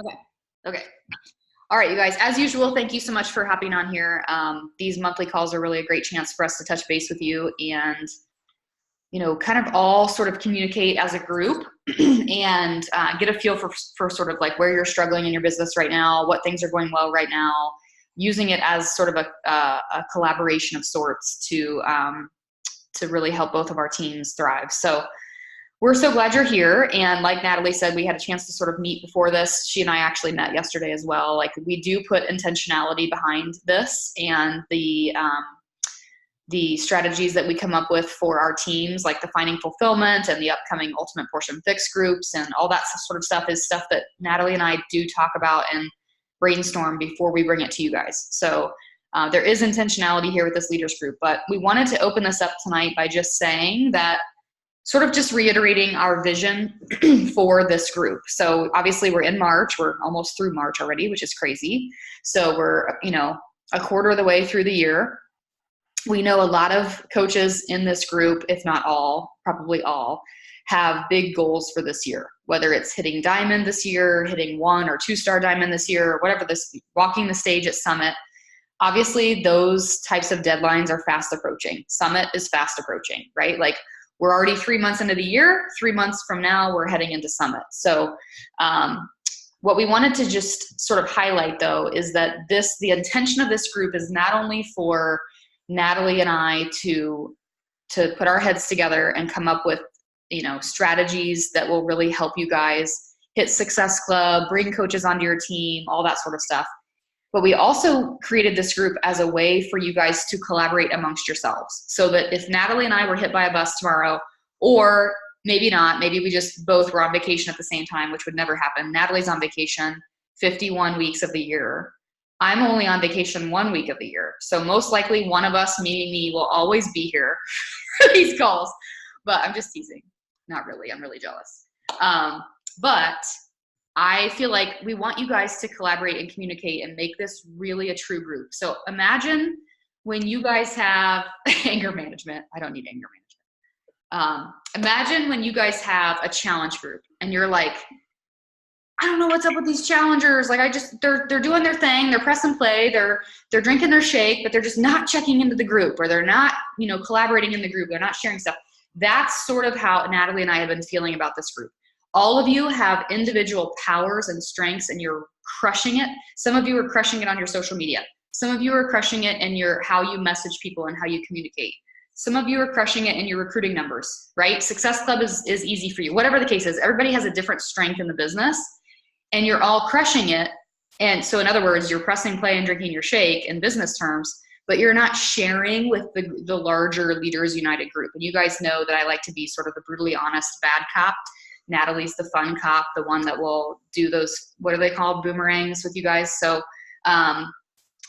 Okay. Okay. All right, you guys, as usual, thank you so much for hopping on here. These monthly calls are really a great chance for us to touch base with you and, kind of all sort of communicate as a group and get a feel for sort of like where you're struggling in your business right now, what things are going well right now, using it as sort of a collaboration of sorts to really help both of our teams thrive. So we're so glad you're here. And like Natalie said, we had a chance to sort of meet before this. She and I actually met yesterday as well. Like, we do put intentionality behind this, and the strategies that we come up with for our teams, like the Finding Fulfillment and the upcoming Ultimate Portion Fix groups and all that sort of stuff, is stuff that Natalie and I do talk about and brainstorm before we bring it to you guys. So there is intentionality here with this leaders group, but we wanted to open this up tonight by just saying that, sort of just reiterating our vision for this group. So obviously we're in March, we're almost through March already, which is crazy. So we're, a quarter of the way through the year. We know a lot of coaches in this group, if not all, probably all, have big goals for this year, whether it's hitting diamond this year, hitting 1 or 2-star diamond this year, or whatever walking the stage at Summit. Obviously, those types of deadlines are fast approaching. Summit is fast approaching, right? Like, we're already 3 months into the year. 3 months from now, we're heading into Summit. So what we wanted to just sort of highlight, though, is that the intention of this group is not only for Natalie and I to put our heads together and come up with, strategies that will really help you guys hit Success Club, bring coaches onto your team, all that sort of stuff. But we also created this group as a way for you guys to collaborate amongst yourselves, so that if Natalie and I were hit by a bus tomorrow, or maybe not, maybe we just both were on vacation at the same time, which would never happen. Natalie's on vacation 51 weeks of the year. I'm only on vacation 1 week of the year. So most likely one of us, maybe me, will always be here for these calls. But I'm just teasing. Not really. I'm really jealous. But I feel like we want you guys to collaborate and communicate and make this really a true group. So imagine when you guys have anger management. I don't need anger management. Imagine when you guys have a challenge group and you're like, I don't know what's up with these challengers. Like, they're doing their thing. They're press and play. They're drinking their shake, but they're just not checking into the group, or they're not, collaborating in the group. They're not sharing stuff. That's sort of how Natalie and I have been feeling about this group. All of you have individual powers and strengths, and you're crushing it. Some of you are crushing it on your social media. Some of you are crushing it in how you message people and how you communicate. Some of you are crushing it in your recruiting numbers, right? Success Club is easy for you. Whatever the case is, everybody has a different strength in the business, and you're all crushing it. And so in other words, you're pressing play and drinking your shake in business terms, but you're not sharing with the larger Leaders United group. And you guys know that I like to be sort of the brutally honest bad cop. Natalie's the fun cop, the one that will do those, what are they called, boomerangs with you guys. So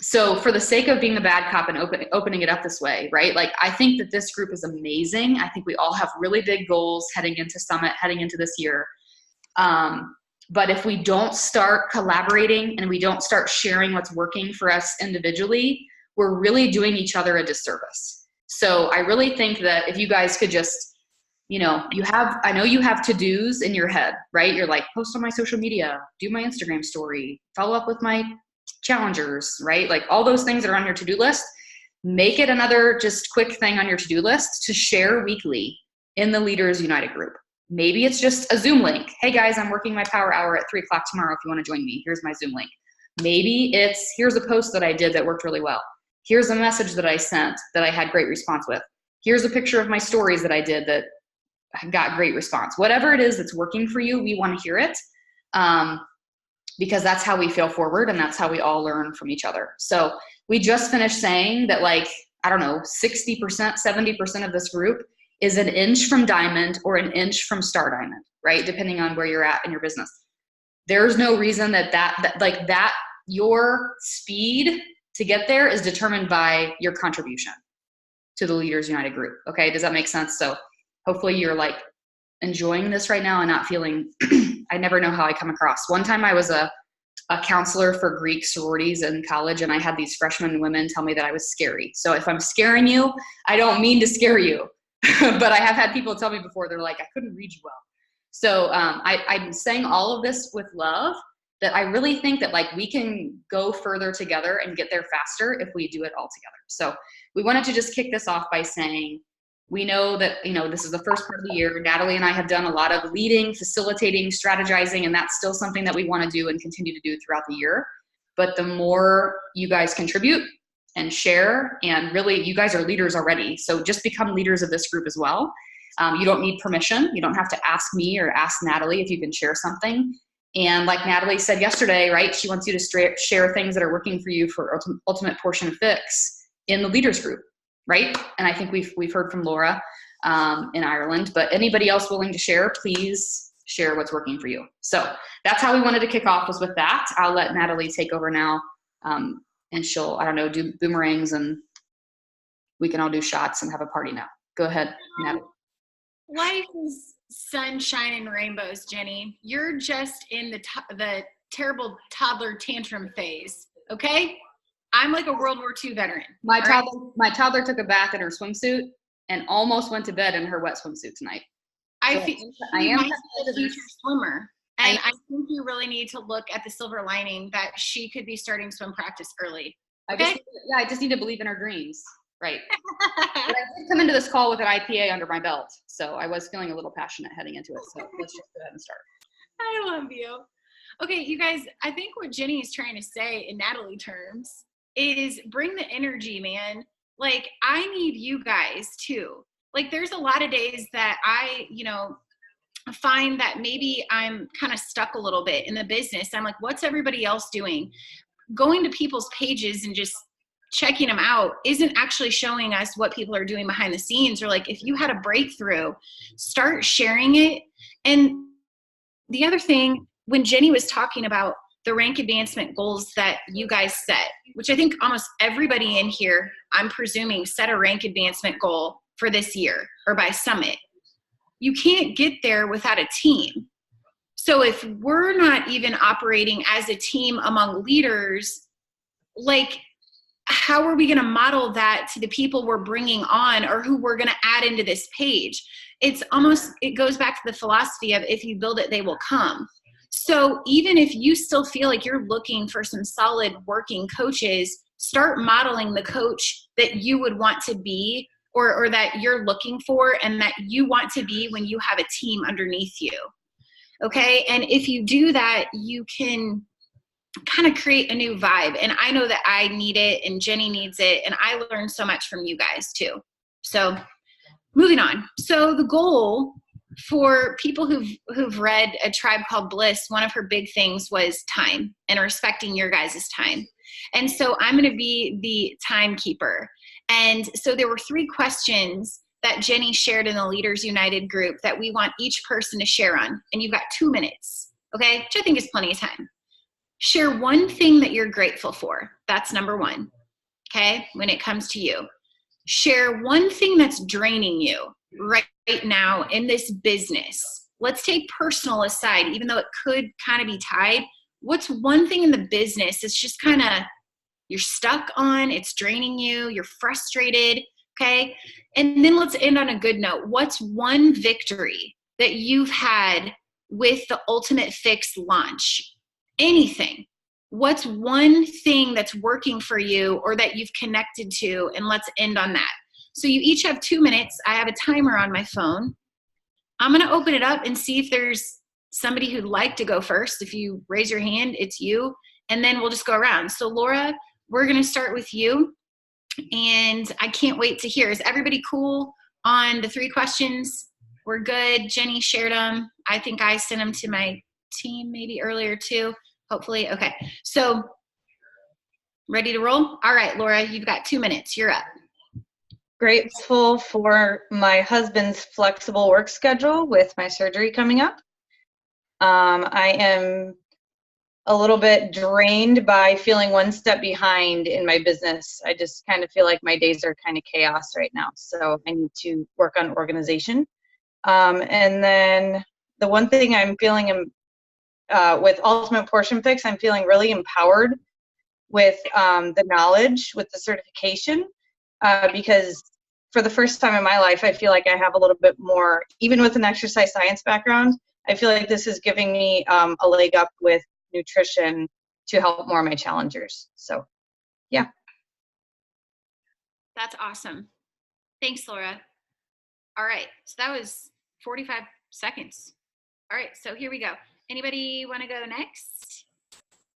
so for the sake of being the bad cop and opening it up this way, right? Like, I think that this group is amazing. I think we all have really big goals heading into Summit, heading into this year. But if we don't start collaborating and we don't start sharing what's working for us individually, we're really doing each other a disservice. So I really think that if you guys could just, I know you have to-dos in your head, right? You're like, post on my social media, do my Instagram story, follow up with my challengers, right? Like, all those things that are on your to-do list, make it another just quick thing on your to-do list to share weekly in the Leaders United group. Maybe it's just a Zoom link. Hey guys, I'm working my power hour at 3 o'clock tomorrow. If you want to join me, here's my Zoom link. Maybe it's, here's a post that I did that worked really well. Here's a message that I sent that I had great response with. Here's a picture of my stories that I did that got great response. Whatever it is that's working for you, we want to hear it, because that's how we fail forward, and that's how we all learn from each other. So we just finished saying that, like, I don't know, 60%, 70% of this group is an inch from diamond or an inch from star diamond, right? Depending on where you're at in your business. There's no reason that your speed to get there is determined by your contribution to the Leaders United group. Okay, does that make sense? So hopefully you're like enjoying this right now and not feeling, I never know how I come across. One time I was a counselor for Greek sororities in college, and I had these freshman women tell me that I was scary. So if I'm scaring you, I don't mean to scare you. But I have had people tell me before, they're like, I couldn't read you well. So I'm saying all of this with love, that I really think that like we can go further together and get there faster if we do it all together. So we wanted to just kick this off by saying, we know that, this is the first part of the year. Natalie and I have done a lot of leading, facilitating, strategizing, and that's still something that we want to do and continue to do throughout the year. But the more you guys contribute and share, and really you guys are leaders already. So just become leaders of this group as well. You don't need permission. You don't have to ask me or ask Natalie if you can share something. And like Natalie said yesterday, right, she wants you to share things that are working for you for ultimate portion fix in the leaders group, right? And I think we've heard from Laura in Ireland, but anybody else willing to share, please share what's working for you. So that's how we wanted to kick off, was with that. I'll let Natalie take over now, and she'll, I don't know, do boomerangs, and we can all do shots and have a party now. Go ahead, Natalie. Life is sunshine and rainbows, Jenny. You're just in the terrible toddler tantrum phase, okay? I'm like a World War II veteran. My toddler took a bath in her swimsuit and almost went to bed in her wet swimsuit tonight. I am a future swimmer, and I think you really need to look at the silver lining that she could be starting swim practice early. Okay? I just need to believe in her dreams. Right. But I did come into this call with an IPA under my belt, so I was feeling a little passionate heading into it. So let's just go ahead and start. I love you. Okay, you guys, I think what Jenny is trying to say in Natalie terms is bring the energy, man. Like, I need you guys too. Like, there's a lot of days that I, find that maybe I'm kind of stuck a little bit in the business. I'm like, what's everybody else doing? Going to people's pages and just checking them out isn't actually showing us what people are doing behind the scenes. Or like, if you had a breakthrough, start sharing it. And the other thing, when Jenny was talking about the rank advancement goals that you guys set, which I think almost everybody in here, I'm presuming, set a rank advancement goal for this year or by summit. You can't get there without a team. So if we're not even operating as a team among leaders, like, how are we going to model that to the people we're bringing on or who we're going to add into this page? It goes back to the philosophy of, if you build it, they will come. So even if you still feel like you're looking for some solid working coaches, start modeling the coach that you would want to be, or that you're looking for and that you want to be when you have a team underneath you. Okay. And if you do that, you can kind of create a new vibe. And I know that I need it and Jenny needs it. And I learned so much from you guys too. So moving on. So the goal for people who've read A Tribe Called Bliss, one of her big things was time and respecting your guys' time. And so I'm going to be the timekeeper. And so there were 3 questions that Jenny shared in the Leaders United group that we want each person to share on. And you've got 2 minutes, okay? Which I think is plenty of time. Share one thing that you're grateful for. That's number 1, okay, when it comes to you. Share one thing that's draining you right now in this business. Let's take personal aside, even though it could kind of be tied. What's one thing in the business that's just kind of you're stuck on, it's draining you, you're frustrated, okay? And then let's end on a good note. What's one victory that you've had with the Ultimate Fix launch? Anything. What's one thing that's working for you or that you've connected to? And let's end on that. So you each have 2 minutes. I have a timer on my phone. I'm going to open it up and see if there's somebody who'd like to go first. If you raise your hand, it's you. And then we'll just go around. So Laura, we're going to start with you. And I can't wait to hear. Is everybody cool on the 3 questions? We're good. Jenny shared them. I think I sent them to my team maybe earlier too. Hopefully. Okay. So ready to roll? All right, Laura, you've got 2 minutes. You're up. Grateful for my husband's flexible work schedule with my surgery coming up. I am a little bit drained by feeling one step behind in my business. I just kind of feel like my days are kind of chaos right now. So I need to work on organization. And then the one thing I'm feeling with Ultimate Portion Fix, I'm feeling really empowered with the knowledge, with the certification, because for the first time in my life, I feel like I have a little bit more, even with an exercise science background, I feel like this is giving me a leg up with nutrition to help more of my challengers. So, yeah. That's awesome. Thanks, Laura. All right. So that was 45 seconds. All right. So here we go. Anybody want to go next?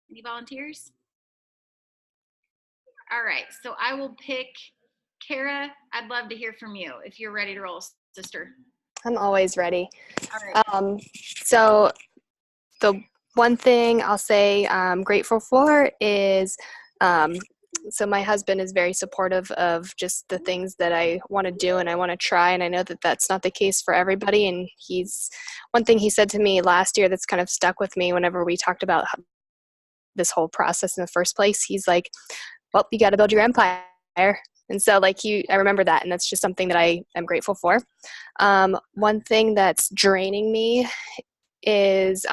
Any volunteers? All right. So I will pick Kara. I'd love to hear from you if you're ready to roll, sister. I'm always ready. All right. So the one thing I'll say I'm grateful for is, so my husband is very supportive of just the things that I want to do and I want to try. And I know that that's not the case for everybody. And one thing he said to me last year that's kind of stuck with me whenever we talked about this whole process in the first place. He's like, well, you got to build your empire. And so I remember that, and that's just something that I am grateful for. One thing that's draining me is,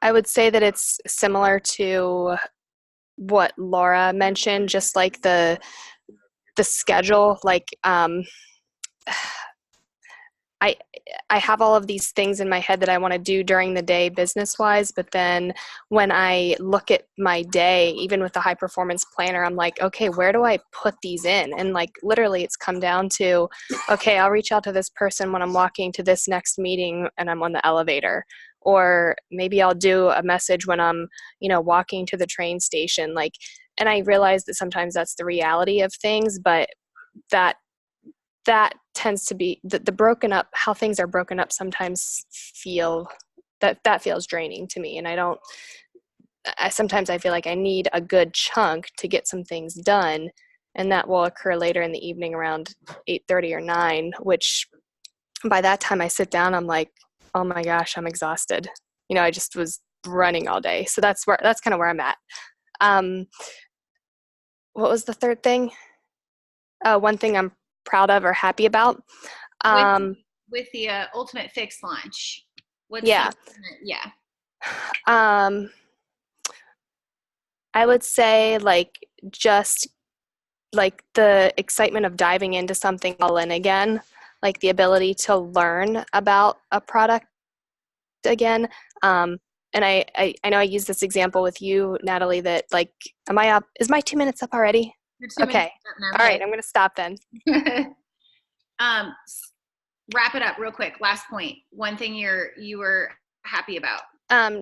I would say that it's similar to what Laura mentioned, just like the schedule. I have all of these things in my head that I want to do during the day business-wise, but then when I look at my day, even with the high performance planner, I'm like, okay, where do I put these in? And literally it's come down to, okay, I'll reach out to this person when I'm walking to this next meeting and I'm on the elevator. Or maybe I'll do a message when I'm, walking to the train station. And I realize that sometimes that's the reality of things, but that tends to be the broken up, how things are broken up sometimes that feels draining to me. And sometimes I feel like I need a good chunk to get some things done. And that will occur later in the evening around 8:30 or 9, which by that time I sit down, I'm like, oh my gosh, I'm exhausted. I just was running all day. So that's kind of where I'm at. What was the third thing? One thing I'm proud of or happy about. With the Ultimate Fix launch. Yeah. Yeah. I would say just the excitement of diving into something all in again, the ability to learn about a product again. And I know I used this example with you, Natalie, that am I up? Is my 2 minutes up already? Okay. All right. I'm going to stop then. Wrap it up real quick. Last point. One thing you were happy about.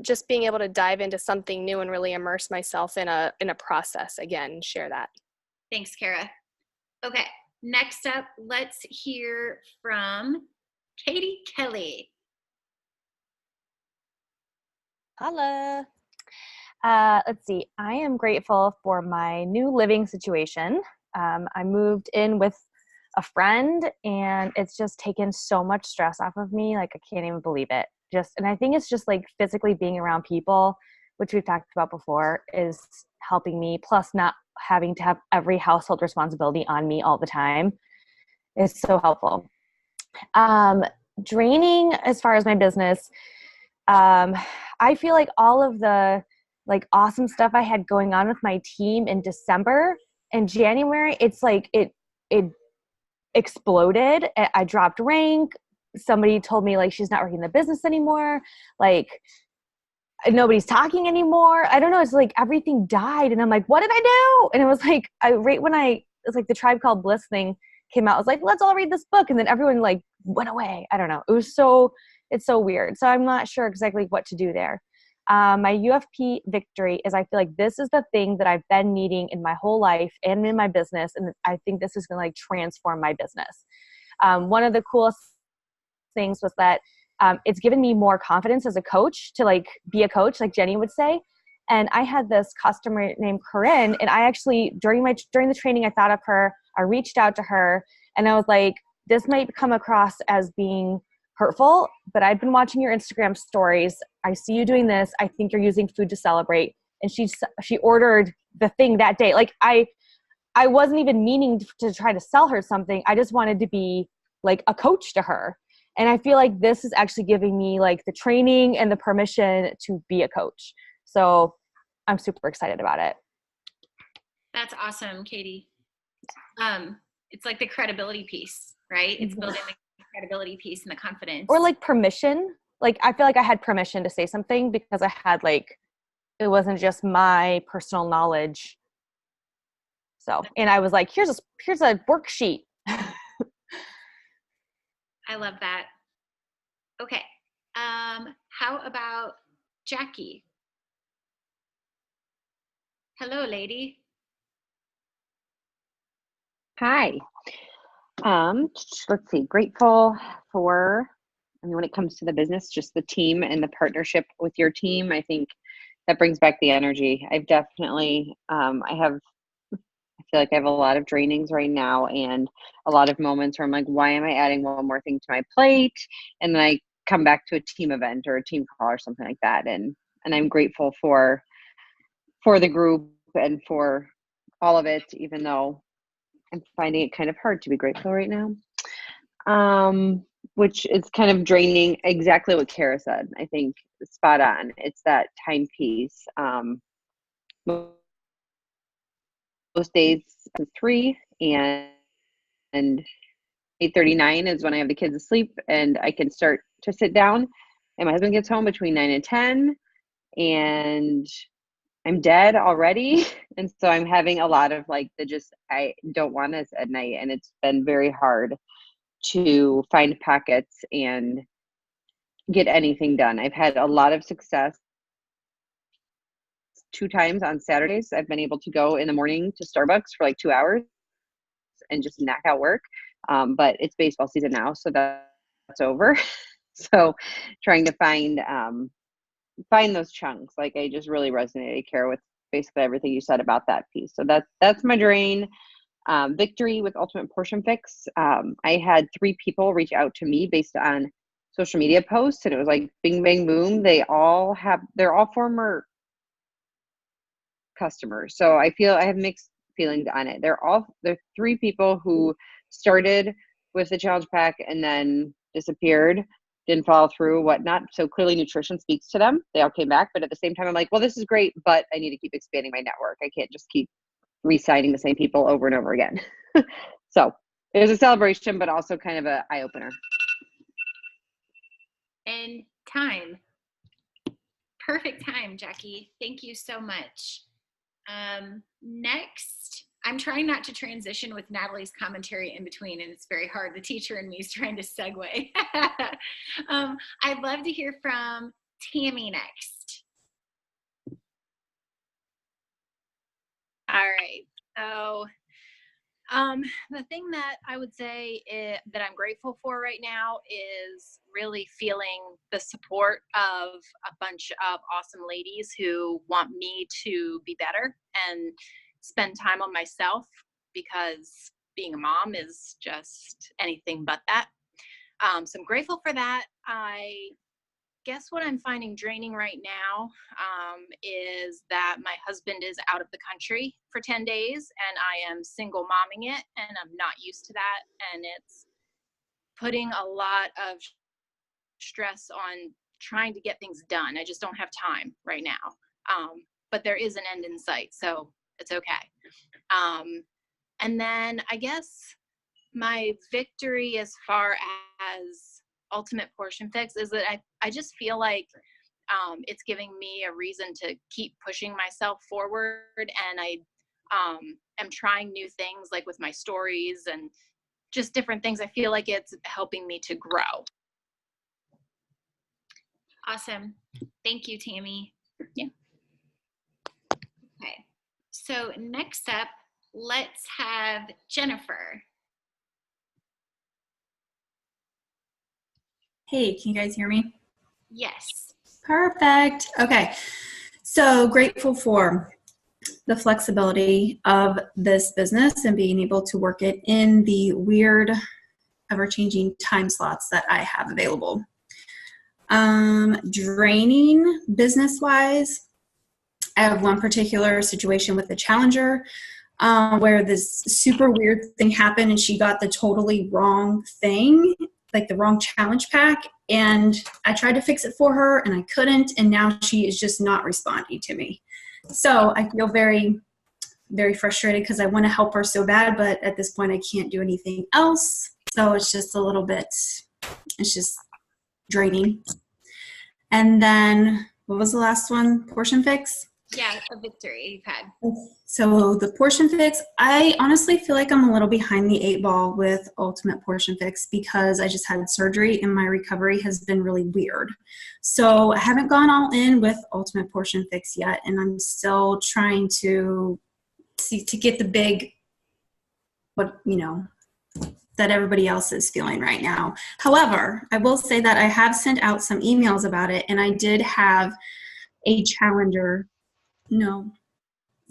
Just being able to dive into something new and really immerse myself in a process again, share that. Thanks, Kara. Okay. Next up, let's hear from Katie Kelly. Holla. Let's see. I am grateful for my new living situation. I moved in with a friend and it's just taken so much stress off of me. I can't even believe it. And I think it's just physically being around people, which we've talked about before, is helping me. Plus not having to have every household responsibility on me all the time is so helpful. Draining as far as my business. I feel like all of the awesome stuff I had going on with my team in December and January, it's it exploded. I dropped rank. Somebody told me she's not working in the business anymore. Nobody's talking anymore. I don't know. It's everything died. And I'm like, what did I do? And it was right when it's the Tribe Called Bliss thing came out. I was like, let's all read this book. And then everyone went away. I don't know. It's so weird. So I'm not sure exactly what to do there. My UFP victory is I feel like this is the thing that I've been needing in my whole life and in my business. And I think this is going to transform my business. One of the coolest things was that it's given me more confidence as a coach to be a coach, like Jenny would say. And I had this customer named Corinne, and I actually, during the training, I thought of her. I reached out to her and I was like, this might come across as being hurtful, but I've been watching your Instagram stories. I see you doing this. I think you're using food to celebrate. And she ordered the thing that day. I wasn't even meaning to try to sell her something. I just wanted to be a coach to her. And I feel like this is actually giving me the training and the permission to be a coach. So I'm super excited about it. That's awesome, Katie. It's the credibility piece, right? It's building the credibility piece and the confidence. Or permission. like, I feel like I had permission to say something because I had like, it wasn't just my personal knowledge. So, and I was like, here's a worksheet. I love that. Okay. How about Jackie? Hello, lady. Hi. Let's see. Grateful for, I mean, when it comes to the business, just the team and the partnership with your team. I think that brings back the energy. I've definitely, I feel like I have a lot of drainings right now and a lot of moments where I'm like, why am I adding one more thing to my plate? And then I come back to a team event or a team call or something like that. And I'm grateful for the group and for all of it, even though I'm finding it kind of hard to be grateful right now. Which is kind of draining, exactly what Kara said. I think spot on. It's that time piece. Most days 3 and 8:39 is when I have the kids asleep and I can start to sit down, and my husband gets home between 9 and 10 and I'm dead already. And so I'm having a lot of like I don't want this at night, and it's been very hard to find pockets and get anything done. I've had a lot of success. 2 times on Saturdays, I've been able to go in the morning to Starbucks for like 2 hours and just knock out work. But it's baseball season now, so that's over. So trying to find those chunks. Like, I just really resonated, Kara, with basically everything you said about that piece. So that's my drain. Victory with Ultimate Portion Fix. I had 3 people reach out to me based on social media posts, and it was like bing, bang, boom. They're all former customers. So I have mixed feelings on it. They're 3 people who started with the challenge pack and then disappeared, didn't follow through, whatnot. So clearly nutrition speaks to them. They all came back, but at the same time, I'm like, well, this is great, but I need to keep expanding my network. I can't just keep re-signing the same people over and over again. So it was a celebration, but also kind of an eye-opener. And time. Perfect time, Jackie. Thank you so much. Next, I'm trying not to transition with Natalie's commentary in between, and it's very hard. The teacher in me is trying to segue. I'd love to hear from Tammy next. All right. So the thing that I would say that I'm grateful for right now is really feeling the support of a bunch of awesome ladies who want me to be better and spend time on myself, because being a mom is just anything but that. So I'm grateful for that. I guess what I'm finding draining right now is that my husband is out of the country for 10 days and I am single momming it, and I'm not used to that. And it's putting a lot of stress on trying to get things done. I just don't have time right now. But there is an end in sight, so it's okay. And then I guess my victory as far as Ultimate Portion Fix is that I just feel like it's giving me a reason to keep pushing myself forward, and I am trying new things, like with my stories and just different things. I feel like it's helping me to grow. Awesome. Thank you, Tammy. Yeah. Okay. So next up, let's have Jennifer. Hey, can you guys hear me? Yes. Perfect. Okay. So grateful for the flexibility of this business and being able to work it in the weird, ever-changing time slots that I have available. Draining business-wise, I have one particular situation with the challenger where this super weird thing happened and she got the totally wrong thing, like the wrong challenge pack, and I tried to fix it for her and I couldn't, and now she is just not responding to me. So I feel very, very frustrated because I want to help her so bad, but at this point I can't do anything else. So it's just a little bit, it's just draining. And then what was the last one? Portion fix? Yeah, a victory you've had. So the portion fix, I honestly feel like I'm a little behind the 8 ball with ultimate portion fix because I just had surgery and my recovery has been really weird. So I haven't gone all in with ultimate portion fix yet, and I'm still trying to see to get the big, what, that everybody else is feeling right now. However, I will say that I have sent out some emails about it, and I did have a challenger,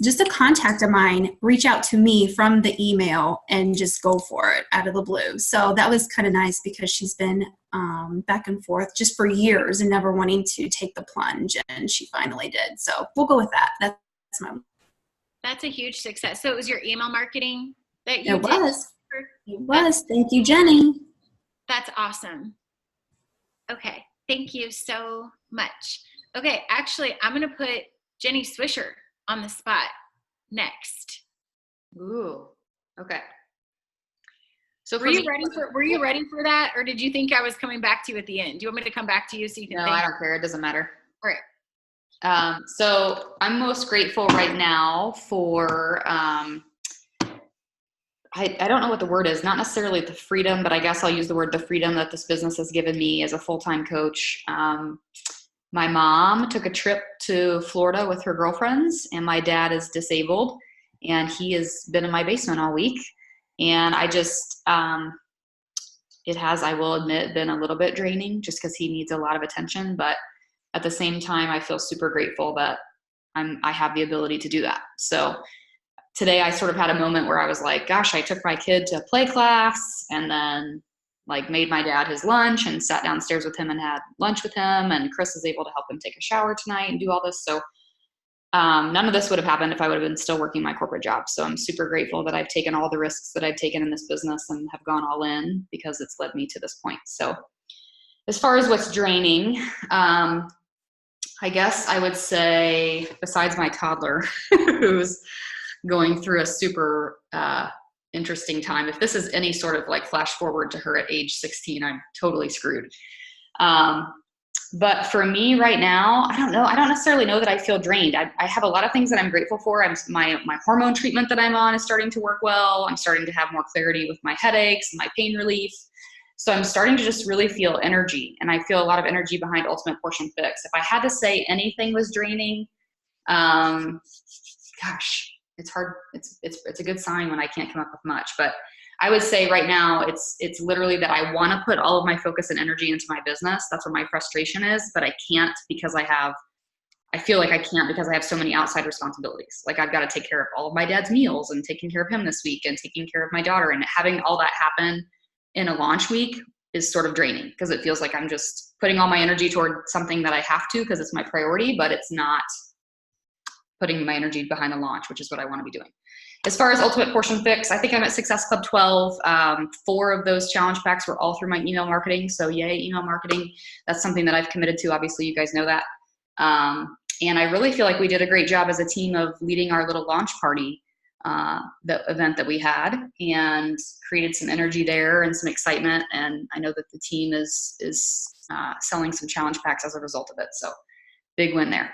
just a contact of mine, reach out to me from the email and just go for it out of the blue. So that was kind of nice because she's been back and forth just for years and never wanting to take the plunge, and she finally did. So we'll go with that. That's a huge success. So it was your email marketing that you It did? It was. Thank you, Jenny. That's awesome. Okay. Thank you so much. Okay. Actually, I'm going to put Jenny Swisher on the spot next. Ooh. Okay. So were you ready for that, or did you think I was coming back to you at the end? Do you want me to come back to you so you can No, think? I don't care. It doesn't matter. All right. So I'm most grateful right now for, I don't know what the word is, not necessarily the freedom, but I guess I'll use the word the freedom that this business has given me as a full-time coach. My mom took a trip to Florida with her girlfriends, and my dad is disabled, and he has been in my basement all week. And I just, it has, I will admit, been a little bit draining just because he needs a lot of attention. But at the same time, I feel super grateful that I have the ability to do that. So today I sort of had a moment where I was like, gosh, I took my kid to play class and then like made my dad his lunch and sat downstairs with him and had lunch with him. And Chris is able to help him take a shower tonight and do all this. So none of this would have happened if I would have been still working my corporate job. So I'm super grateful that I've taken all the risks that I've taken in this business and have gone all in because it's led me to this point. So as far as what's draining, I guess I would say, besides my toddler, who's going through a super interesting time. If this is any sort of like flash forward to her at age 16, I'm totally screwed. But for me right now, I don't know. I don't necessarily know that I feel drained. I have a lot of things that I'm grateful for. My hormone treatment that I'm on is starting to work well. I'm starting to have more clarity with my headaches and my pain relief. So I'm starting to just really feel energy, and I feel a lot of energy behind Ultimate Portion Fix. If I had to say anything was draining, gosh, it's hard. It's a good sign when I can't come up with much, but I would say right now it's literally that I want to put all of my focus and energy into my business. That's where my frustration is, but I can't because I feel like I can't because I have so many outside responsibilities. Like I've got to take care of all of my dad's meals and taking care of him this week and taking care of my daughter, and having all that happen in a launch week is sort of draining because it feels like I'm just putting all my energy toward something that I have to because it's my priority, but it's not putting my energy behind the launch, which is what I want to be doing. As far as Ultimate Portion Fix, I think I'm at Success Club 12. 4 of those challenge packs were all through my email marketing. So yay, email marketing. That's something that I've committed to. Obviously, you guys know that. And I really feel like we did a great job as a team of leading our little launch party, the event that we had, and created some energy there and some excitement. And I know that the team is selling some challenge packs as a result of it. So big win there.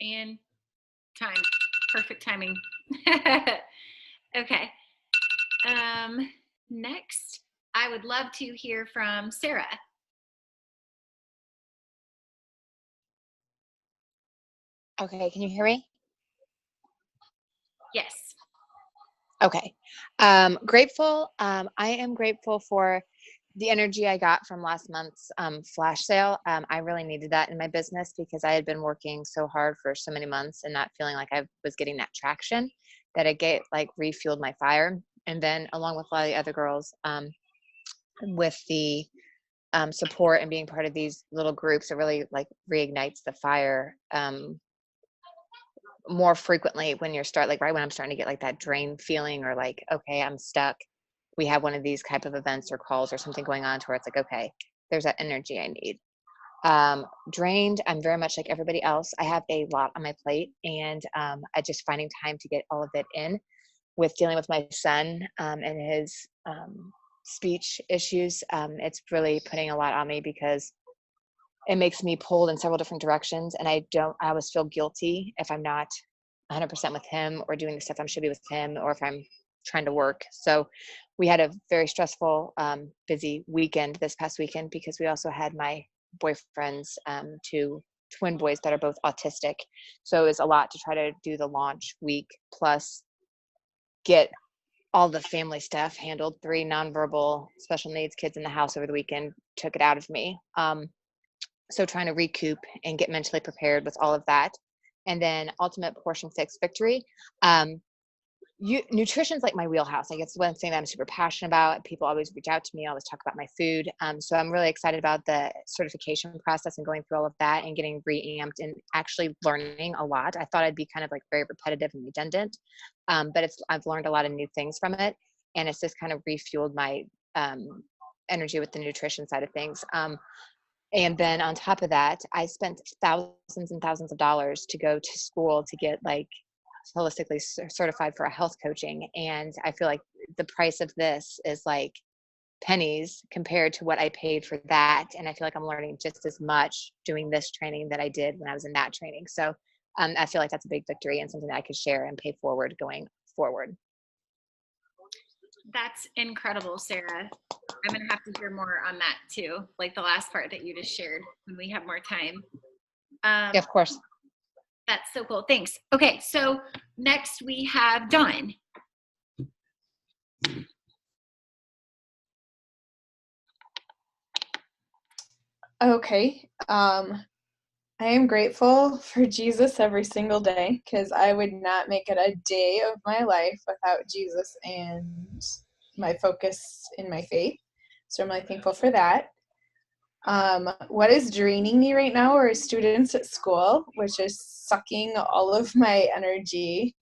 And perfect timing. Okay. Next, I would love to hear from Sarah. Okay, can you hear me? Yes. Okay. Grateful. I am grateful for the energy I got from last month's flash sale. I really needed that in my business because I had been working so hard for so many months and not feeling like I was getting that traction, that it refueled my fire. And then along with a lot of the other girls, with the support and being part of these little groups, it really reignites the fire more frequently when you're right when I'm starting to get that drain feeling, or okay, I'm stuck. We have one of these type of events or calls or something going on to where it's okay, there's that energy I need. Drained, I'm very much like everybody else. I have a lot on my plate, and I just finding time to get all of it in with dealing with my son and his speech issues. It's really putting a lot on me because it makes me pulled in several different directions. And I always feel guilty if I'm not 100% with him or doing the stuff I should be with him, or if I'm trying to work. So we had a very stressful, busy weekend this past weekend, because we also had my boyfriend's two twin boys that are both autistic. So it was a lot to try to do the launch week, plus get all the family stuff handled. 3 nonverbal special needs kids in the house over the weekend took it out of me. So trying to recoup and get mentally prepared with all of that. And then ultimate portion fix victory. Nutrition's like my wheelhouse. Like, it's one thing that I'm super passionate about. People always reach out to me, always talk about my food. So I'm really excited about the certification process and going through all of that and getting reamped and actually learning a lot. I thought I'd be kind of like very repetitive and redundant, but I've learned a lot of new things from it, and it's just kind of refueled my energy with the nutrition side of things. And then on top of that, I spent thousands and thousands of dollars to go to school to get like holistically certified for a health coaching. And I feel like the price of this is like pennies compared to what I paid for that. And I feel like I'm learning just as much doing this training that I did when I was in that training. So I feel like that's a big victory and something that I could share and pay forward going forward. That's incredible, Sarah. I'm going to have to hear more on that too, like the last part that you just shared when we have more time. Yeah, of course. That's so cool. Thanks. Okay, so next we have Dawn. Okay. I am grateful for Jesus every single day, because I would not make it a day of my life without Jesus and my focus in my faith. So I'm really thankful for that. What is draining me right now are students at school, which is sucking all of my energy,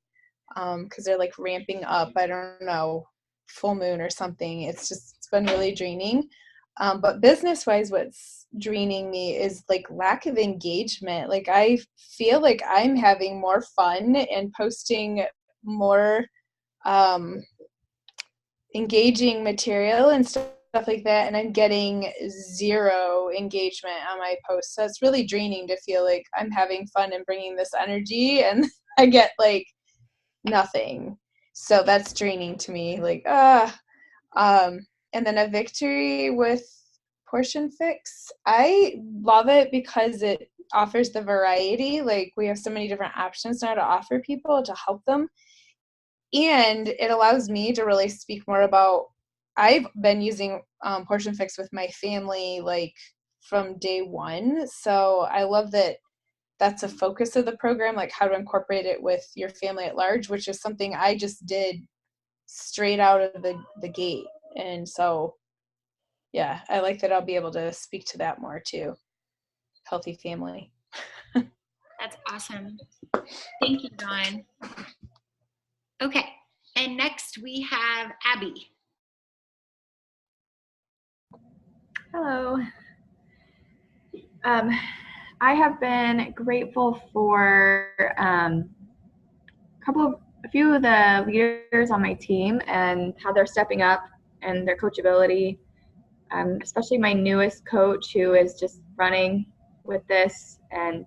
because they're like ramping up. I don't know, full moon or something. It's been really draining. But business-wise, what's draining me is like lack of engagement. Like, I feel like I'm having more fun and posting more engaging material and stuff like that, and I'm getting 0 engagement on my posts. So it's really draining to feel like I'm having fun and bringing this energy, and I get like nothing. So that's draining to me. Like, and then a victory with Portion Fix. I love it because it offers the variety. Like, we have so many different options now to offer people to help them. And it allows me to really speak more about, I've been using Portion Fix with my family like from day one. So I love that that's a focus of the program, like how to incorporate it with your family at large, which is something I just did straight out of the gate. And so, yeah, I like that I'll be able to speak to that more too. Healthy family. That's awesome. Thank you, Dawn. Okay, and next we have Abby. Hello. I have been grateful for a few of the leaders on my team and how they're stepping up and their coachability, especially my newest coach who is just running with this. And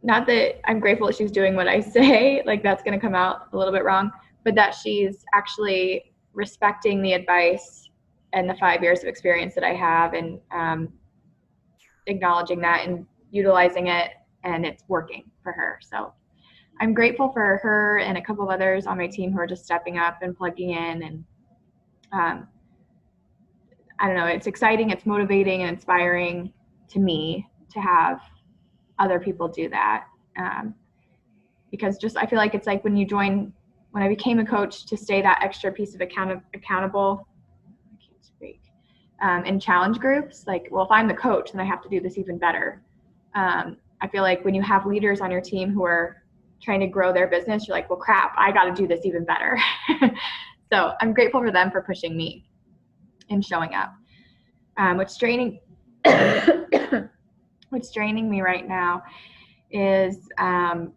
not that I'm grateful that she's doing what I say, like that's going to come out a little bit wrong, but that she's actually respecting the advice and the 5 years of experience that I have, and acknowledging that and utilizing it, and it's working for her. So I'm grateful for her and a couple of others on my team who are just stepping up and plugging in. And I don't know, it's exciting, it's motivating and inspiring to me to have other people do that. Because just, I feel like it's like when I became a coach, to stay that extra piece of accountable, I can't speak, in challenge groups, like, well, if I'm the coach, then I have to do this even better. I feel like when you have leaders on your team who are trying to grow their business, you're like, well, crap, I got to do this even better. So I'm grateful for them for pushing me and showing up. What's draining me right now is, I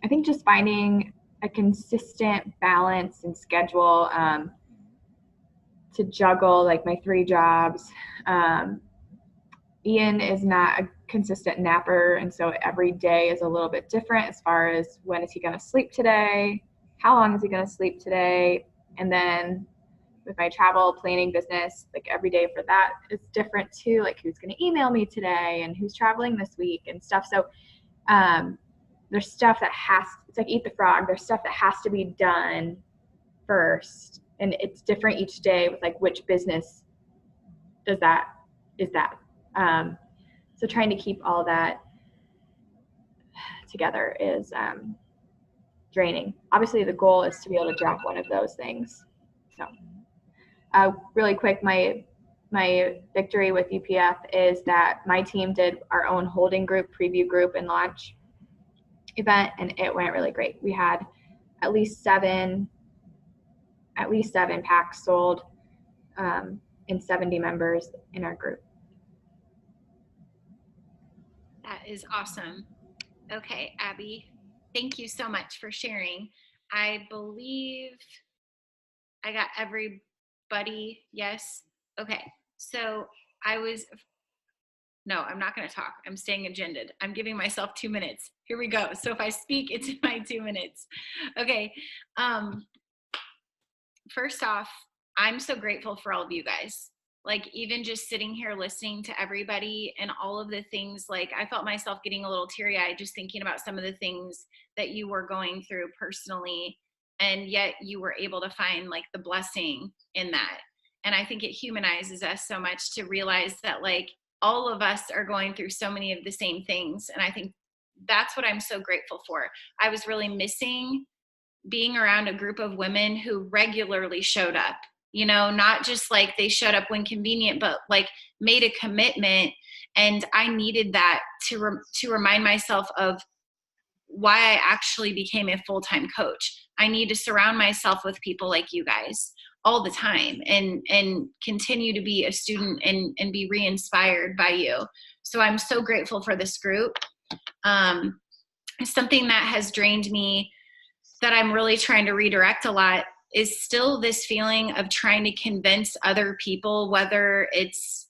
think just finding a consistent balance and schedule, to juggle like my 3 jobs. Ian is not a consistent napper, and so every day is a little bit different as far as when is he going to sleep today, how long is he going to sleep today, and then with my travel planning business, like every day for that is different too, like who's going to email me today and who's traveling this week and stuff. So there's stuff that it's like eat the frog, there's stuff that has to be done first, and it's different each day with like which business is that. So trying to keep all that together is draining. Obviously the goal is to be able to drop one of those things. So really quick, my victory with UPF is that my team did our own holding group, preview group, and launch event, and it went really great. We had at least seven packs sold, and 70 members in our group. That is awesome. Okay, Abby, thank you so much for sharing. I believe I got everybody. Yes. Okay. So no, I'm not going to talk. I'm staying agended. I'm giving myself 2 minutes. Here we go. So if I speak, it's in my 2 minutes. Okay. First off, I'm so grateful for all of you guys. Like even just sitting here listening to everybody and all of the things, like I felt myself getting a little teary-eyed just thinking about some of the things that you were going through personally, and yet you were able to find like the blessing in that. And I think it humanizes us so much to realize that like all of us are going through so many of the same things. And I think that's what I'm so grateful for. I was really missing being around a group of women who regularly showed up, you know, not just like they showed up when convenient, but like made a commitment. And I needed that to remind myself of why I actually became a full-time coach. I need to surround myself with people like you guys all the time and continue to be a student and be re-inspired by you. So I'm so grateful for this group. Something that has drained me that I'm really trying to redirect a lot is still this feeling of trying to convince other people, whether it's,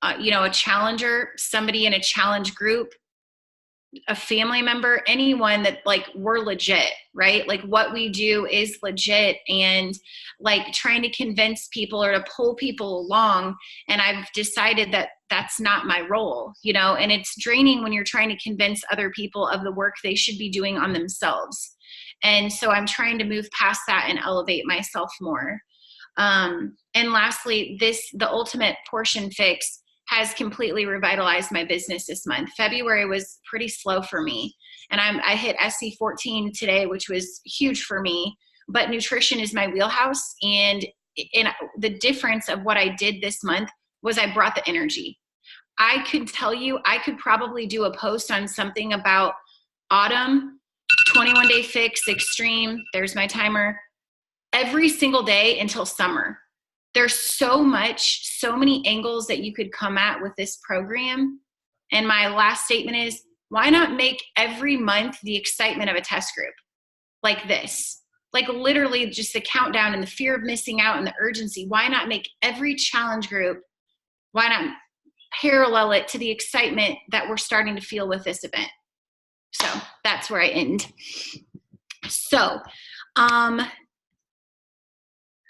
a challenger, somebody in a challenge group, a family member, anyone that like we're legit, right? Like what we do is legit, and like trying to convince people or to pull people along. And I've decided that that's not my role, and it's draining when you're trying to convince other people of the work they should be doing on themselves. And so I'm trying to move past that and elevate myself more. And lastly, the ultimate portion fix has completely revitalized my business this month. February was pretty slow for me, and I hit SC14 today, which was huge for me, but nutrition is my wheelhouse. And the difference of what I did this month was I brought the energy. I could tell you, I could probably do a post on something about autumn, 21-day fix, extreme, there's my timer, every single day until summer. There's so many angles that you could come at with this program. And my last statement is, why not make every month the excitement of a test group like this? Like literally just the countdown and the fear of missing out and the urgency. Why not make every challenge group, why not parallel it to the excitement that we're starting to feel with this event? So that's where I end. So,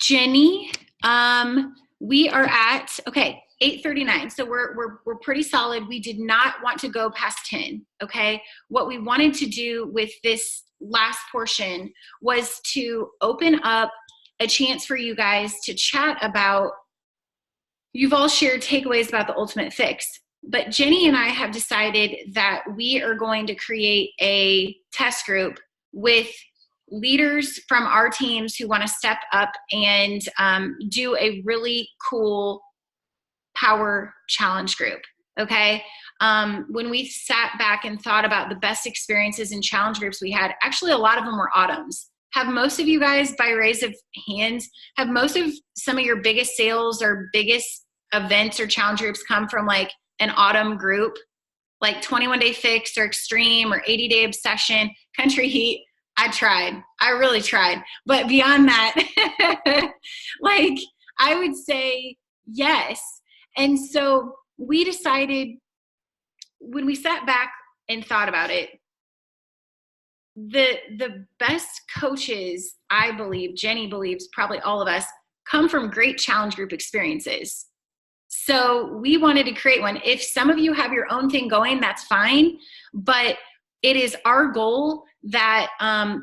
Jenny, we are at, 8:39. So we're pretty solid. We did not want to go past 10. Okay. What we wanted to do with this last portion was to open up a chance for you guys to chat about, you've all shared takeaways about the ultimate fix, but Jenny and I have decided that we are going to create a test group with leaders from our teams who want to step up and do a really cool power challenge group. Okay. When we sat back and thought about the best experiences in challenge groups we had, actually a lot of them were autumns. Have most of you guys, by raise of hands, have most of some of your biggest sales or biggest events or challenge groups come from like an autumn group, like 21-day fix or extreme or 80-day obsession, country heat? I really tried. But beyond that, like I would say yes. And so we decided, when we sat back and thought about it, the best coaches, I believe, Jenny believes, probably all of us, come from great challenge group experiences. So we wanted to create one. If some of you have your own thing going, that's fine. But it is our goal that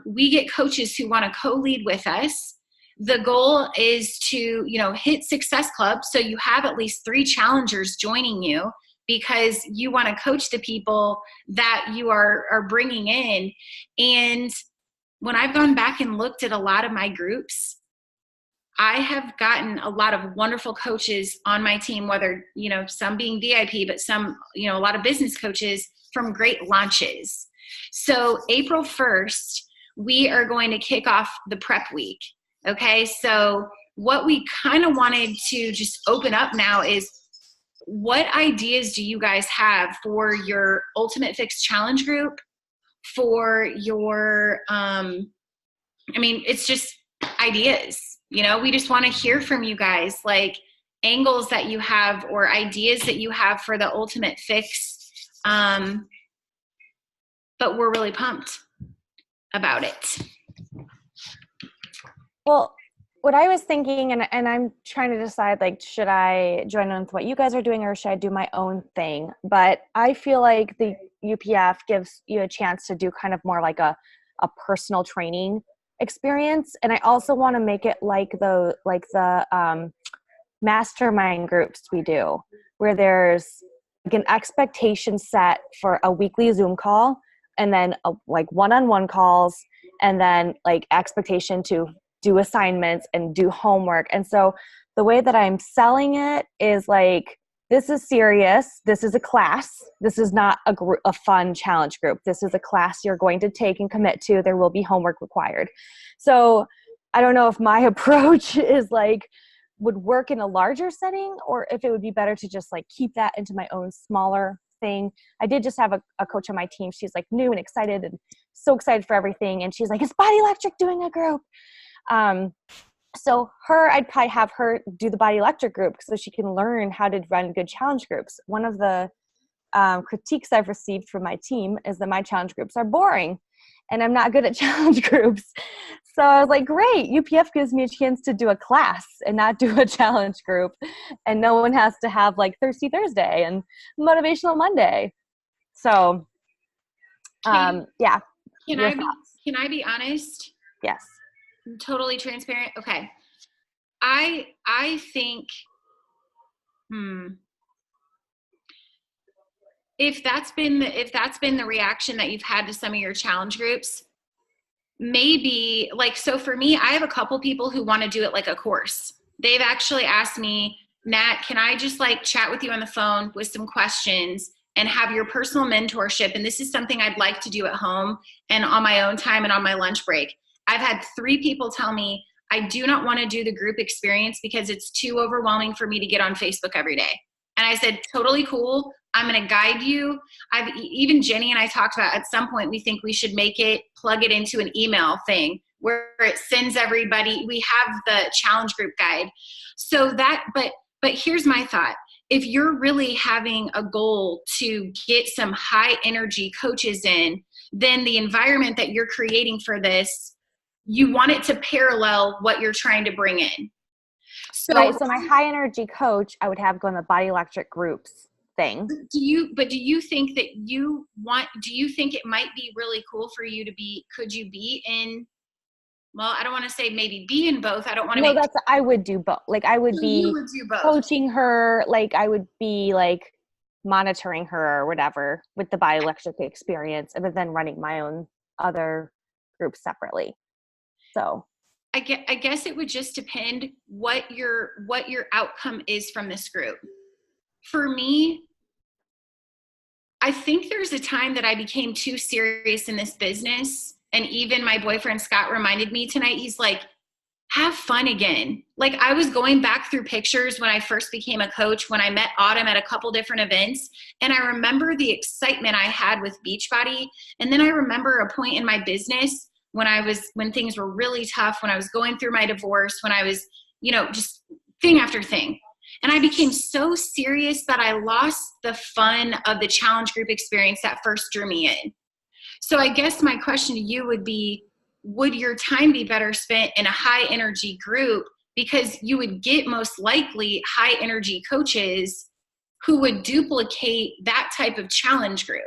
we get coaches who want to co-lead with us. The goal is to, hit Success Club. So you have at least 3 challengers joining you, because you want to coach the people that you are bringing in. And when I've gone back and looked at a lot of my groups, I have gotten a lot of wonderful coaches on my team, whether, some being VIP, but some, a lot of business coaches from great launches. So April 1st, we are going to kick off the prep week. Okay. So what we kind of wanted to just open up now is, what ideas do you guys have for your Ultimate Fix Challenge group, for your, it's just ideas. We just want to hear from you guys, like angles that you have or ideas that you have for the Ultimate Fix. But we're really pumped about it. Well, what I was thinking, and I'm trying to decide, like, should I join in with what you guys are doing or should I do my own thing? But I feel like the UPF gives you a chance to do kind of more like a personal training experience. And I also want to make it like the mastermind groups we do, where there's like an expectation set for a weekly Zoom call, and then like one-on-one calls, and then like expectation to do assignments and do homework. And so the way that I'm selling it is like, this is serious. This is a class. This is not a fun challenge group. This is a class you're going to take and commit to. There will be homework required. So I don't know if my approach is like, would work in a larger setting, or if it would be better to just like keep that into my own smaller thing. I did just have a coach on my team. She's like new and excited and so excited for everything. And she's like, is Body Electric doing a group? So I'd probably have her do the Body Electric group so she can learn how to run good challenge groups. One of the critiques I've received from my team is that my challenge groups are boring and I'm not good at challenge groups. So I was like, great, UPF gives me a chance to do a class and not do a challenge group. And no one has to have like Thirsty Thursday and Motivational Monday. So yeah. Can I be honest? Yes. Totally transparent. Okay. I think, if that's been the reaction that you've had to some of your challenge groups, maybe like, so for me, I have a couple people who want to do it like a course. They've actually asked me, Nat, can I just like chat with you on the phone with some questions and have your personal mentorship? And this is something I'd like to do at home and on my own time and on my lunch break. I've had 3 people tell me, I do not want to do the group experience because it's too overwhelming for me to get on Facebook every day. And I said, totally cool. I'm going to guide you. Even Jenny and I talked about, at some point, we think we should plug it into an email thing where it sends everybody. We have the challenge group guide. So but here's my thought. If you're really having a goal to get some high energy coaches in, then the environment that you're creating for this, you want it to parallel what you're trying to bring in. So, right. So my high energy coach, I would have go in the Body Electric groups thing. Do you think that do you think it might be really cool for you to could you be in, well, I don't want to say maybe be in both. I don't want to I would do both. Like I would be coaching her. Like I would be like monitoring her or whatever with the Body Electric experience, and then running my own other groups separately. So I guess it would just depend what your outcome is from this group. For me, I think there's a time that I became too serious in this business. And even my boyfriend, Scott, reminded me tonight, he's like, have fun again. Like I was going back through pictures when I first became a coach, when I met Autumn at a couple different events. And I remember the excitement I had with Beachbody. And then I remember a point in my business when things were really tough, when I was going through my divorce, when I was, just thing after thing. And I became so serious that I lost the fun of the challenge group experience that first drew me in. So I guess my question to you would be, would your time be better spent in a high energy group? Because you would get most likely high energy coaches who would duplicate that type of challenge group.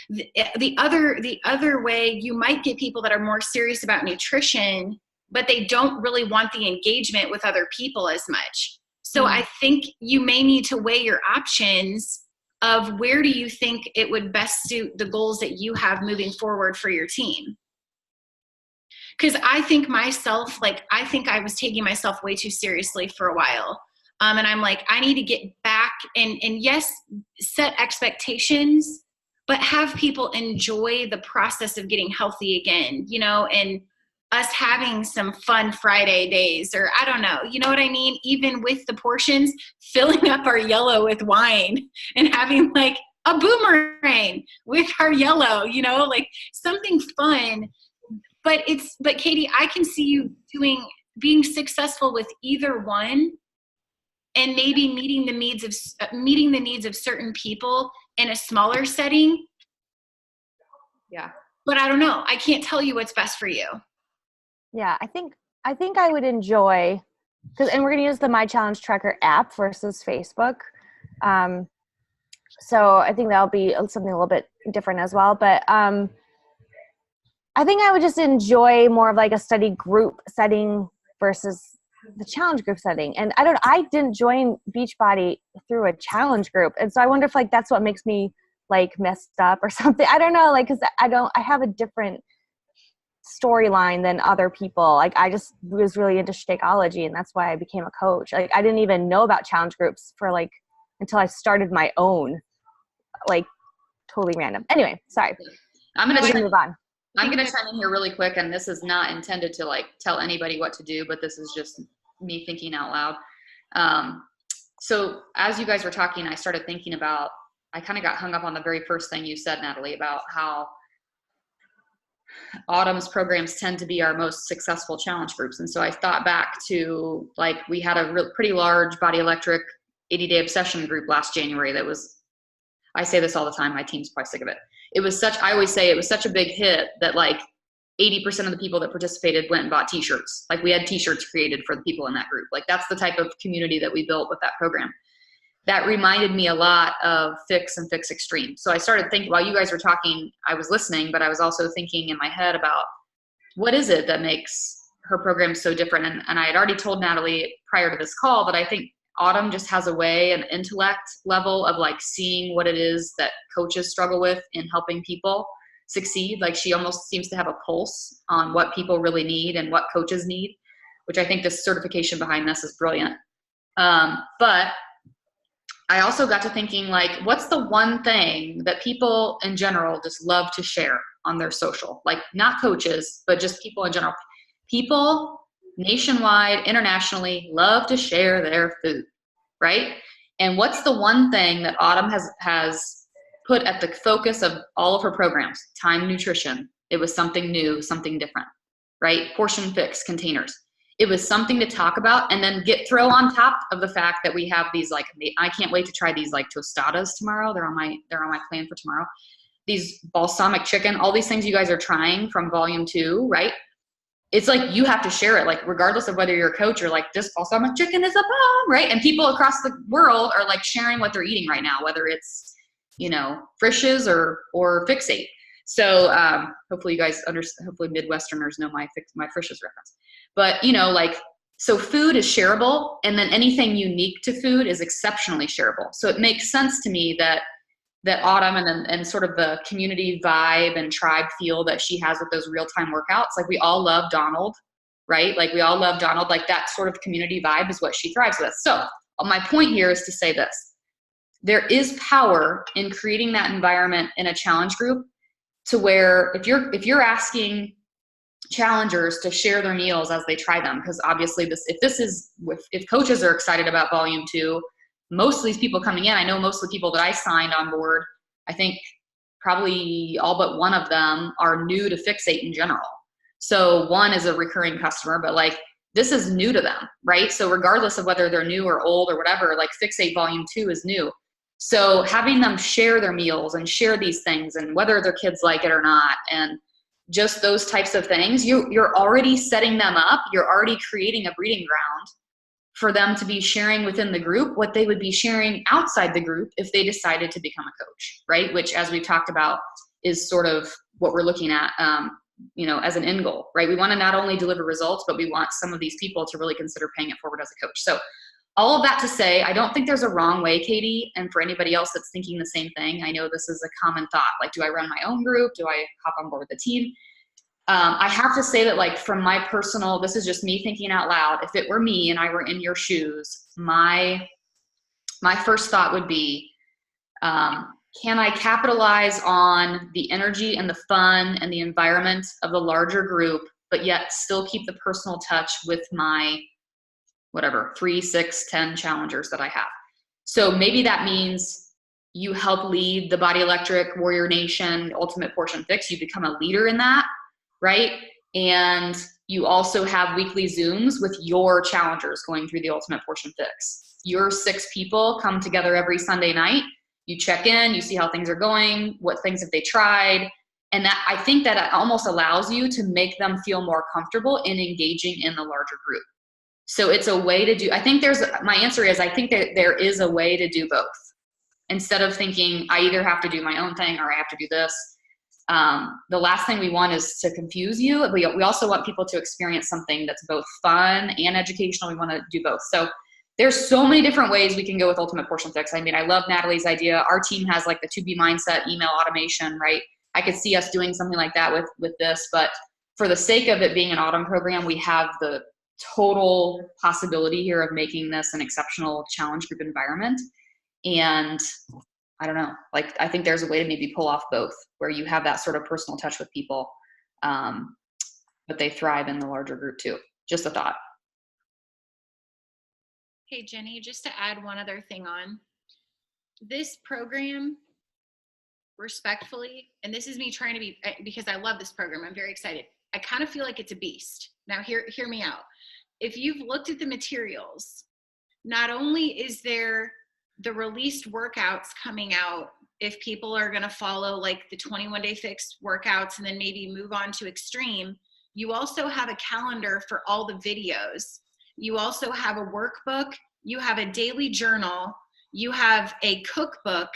The other way, you might get people that are more serious about nutrition, but they don't really want the engagement with other people as much. So I think you may need to weigh your options of where do you think it would best suit the goals that you have moving forward for your team. Because I think myself, like, I think I was taking myself way too seriously for a while. And I'm like, I need to get back and yes, set expectations, but have people enjoy the process of getting healthy again, you know, and us having some fun Friday days, or I don't know, you know what I mean? Even with the portions, filling up our yellow with wine and having like a boomerang with our yellow, you know, like something fun. But Katie, I can see you being successful with either one, and maybe meeting the needs of certain people in a smaller setting. Yeah. But I don't know. I can't tell you what's best for you. Yeah, I think I would enjoy, and we're going to use the My Challenge Tracker app versus Facebook. So I think that'll be something a little bit different as well. But I think I would just enjoy more of like a study group setting versus the challenge group setting. And I didn't join Beachbody through a challenge group. And so I wonder if like that's what makes me like messed up or something. I don't know, like, cause I have a different storyline than other people. Like I just was really into Shakeology, and that's why I became a coach. Like I didn't even know about challenge groups for like until I started my own, like totally random. Anyway, sorry. I'm going to move on. I'm going to chime in here really quick, and this is not intended to like tell anybody what to do, but this is just me thinking out loud. So as you guys were talking, I started thinking about, I kind of got hung up on the very first thing you said, Natalie, about how Autumn's programs tend to be our most successful challenge groups. And so I thought back to like, we had a pretty large Body Electric 80-day obsession group last January that was, I say this all the time, my team's probably sick of it. I always say it was such a big hit that like 80% of the people that participated went and bought t-shirts. Like we had t-shirts created for the people in that group. Like that's the type of community that we built with that program. That reminded me a lot of Fix and Fix Extreme. So I started thinking, while you guys were talking, I was listening, but I was also thinking in my head about what is it that makes her program so different. And I had already told Natalie prior to this call that I think Autumn just has a way, an intellect level of like seeing what it is that coaches struggle with in helping people succeed. Like she almost seems to have a pulse on what people really need and what coaches need, which I think this certification behind this is brilliant. But I also got to thinking like, what's the one thing that people in general just love to share on their social? Like not coaches, but just people in general. People nationwide, internationally, love to share their food, right? And what's the one thing that Autumn has put at the focus of all of her programs? Time nutrition. It was something new, something different, right? Portion fix containers. It was something to talk about, and then throw on top of the fact that we have these like, I can't wait to try these like tostadas tomorrow. They're on my plan for tomorrow. These balsamic chicken, all these things you guys are trying from volume 2, right? It's like you have to share it, like regardless of whether you're a coach or like this balsamic chicken is a bomb, right? And people across the world are like sharing what they're eating right now, whether it's, you know, Frisch's or Fixate. So hopefully you guys understand, hopefully Midwesterners know my Frisch's reference. But, you know, like, so food is shareable, and then anything unique to food is exceptionally shareable. So it makes sense to me that Autumn and sort of the community vibe and tribe feel that she has with those real-time workouts. Like we all love Donald, right? Like we all love Donald. Like that sort of community vibe is what she thrives with. So my point here is to say this. There is power in creating that environment in a challenge group to where if you're asking challengers to share their meals as they try them, because obviously if coaches are excited about volume 2, most of these people coming in, I know most of the people that I signed on board, I think probably all but one of them are new to Fixate in general. So one is a recurring customer, but like this is new to them, right? So regardless of whether they're new or old or whatever, like Fixate Volume 2 is new. So having them share their meals and share these things and whether their kids like it or not, and just those types of things, you're already setting them up. You're already creating a breeding ground for them to be sharing within the group what they would be sharing outside the group if they decided to become a coach, right? Which, as we've talked about, is sort of what we're looking at, as an end goal, right? We want to not only deliver results, but we want some of these people to really consider paying it forward as a coach. So all of that to say, I don't think there's a wrong way, Katie, and for anybody else that's thinking the same thing, I know this is a common thought. Like, do I run my own group? Do I hop on board with the team? I have to say that, like, from my personal, this is just me thinking out loud. If it were me and I were in your shoes, my first thought would be, can I capitalize on the energy and the fun and the environment of the larger group, but yet still keep the personal touch with my, 3, 6, 10 challengers that I have? So maybe that means you help lead the Body Electric, Warrior Nation, Ultimate Portion Fix. You become a leader in that, right? And you also have weekly Zooms with your challengers going through the Ultimate Portion Fix. Your 6 people come together every Sunday night. You check in, you see how things are going, what things have they tried. And that, I think that almost allows you to make them feel more comfortable in engaging in the larger group. So it's a way to do, my answer is, I think that there is a way to do both. Instead of thinking, I either have to do my own thing or I have to do this. The last thing we want is to confuse you. We also want people to experience something that's both fun and educational. We want to do both. So there's so many different ways we can go with Ultimate Portion Fix. I mean, I love Natalie's idea. Our team has like the 2B mindset email automation, right? I could see us doing something like that with this, but for the sake of it being an autumn program, we have the total possibility here of making this an exceptional challenge group environment. And I don't know, like, I think there's a way to maybe pull off both, where you have that sort of personal touch with people, but they thrive in the larger group too. Just a thought. Hey, Jenny, just to add one other thing on this program, respectfully, and this is me trying to be, because I love this program, I'm very excited. I kind of feel like it's a beast. Now, hear me out. If you've looked at the materials, not only is there the released workouts coming out, if people are going to follow like the 21-day fix workouts and then maybe move on to extreme, you also have a calendar for all the videos. You also have a workbook, you have a daily journal, you have a cookbook,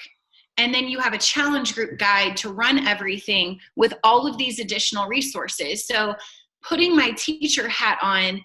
and then you have a challenge group guide to run everything with all of these additional resources. So putting my teacher hat on,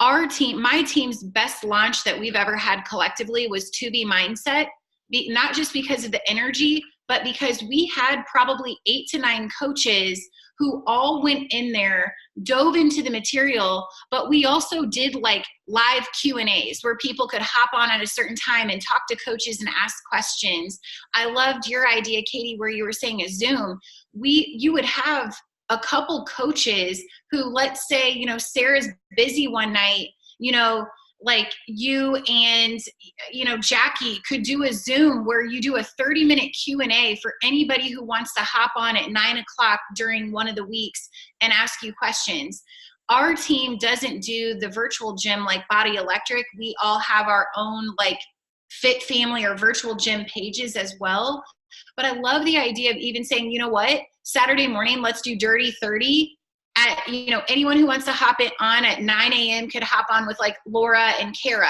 our team, my team's best launch that we've ever had collectively was 2B Mindset, not just because of the energy, but because we had probably 8 to 9 coaches who all went in there, dove into the material, but we also did like live Q&As where people could hop on at a certain time and talk to coaches and ask questions. I loved your idea, Katie, where you were saying a Zoom. You would have a couple coaches who, let's say, Sarah's busy one night, like you and, Jackie could do a Zoom where you do a 30-minute Q&A for anybody who wants to hop on at 9:00 during one of the weeks and ask you questions. Our team doesn't do the virtual gym like Body Electric. We all have our own like Fit Family or virtual gym pages as well. But I love the idea of even saying, you know what, Saturday morning, let's do Dirty 30. Anyone who wants to hop it on at 9 a.m. could hop on with like Laura and Kara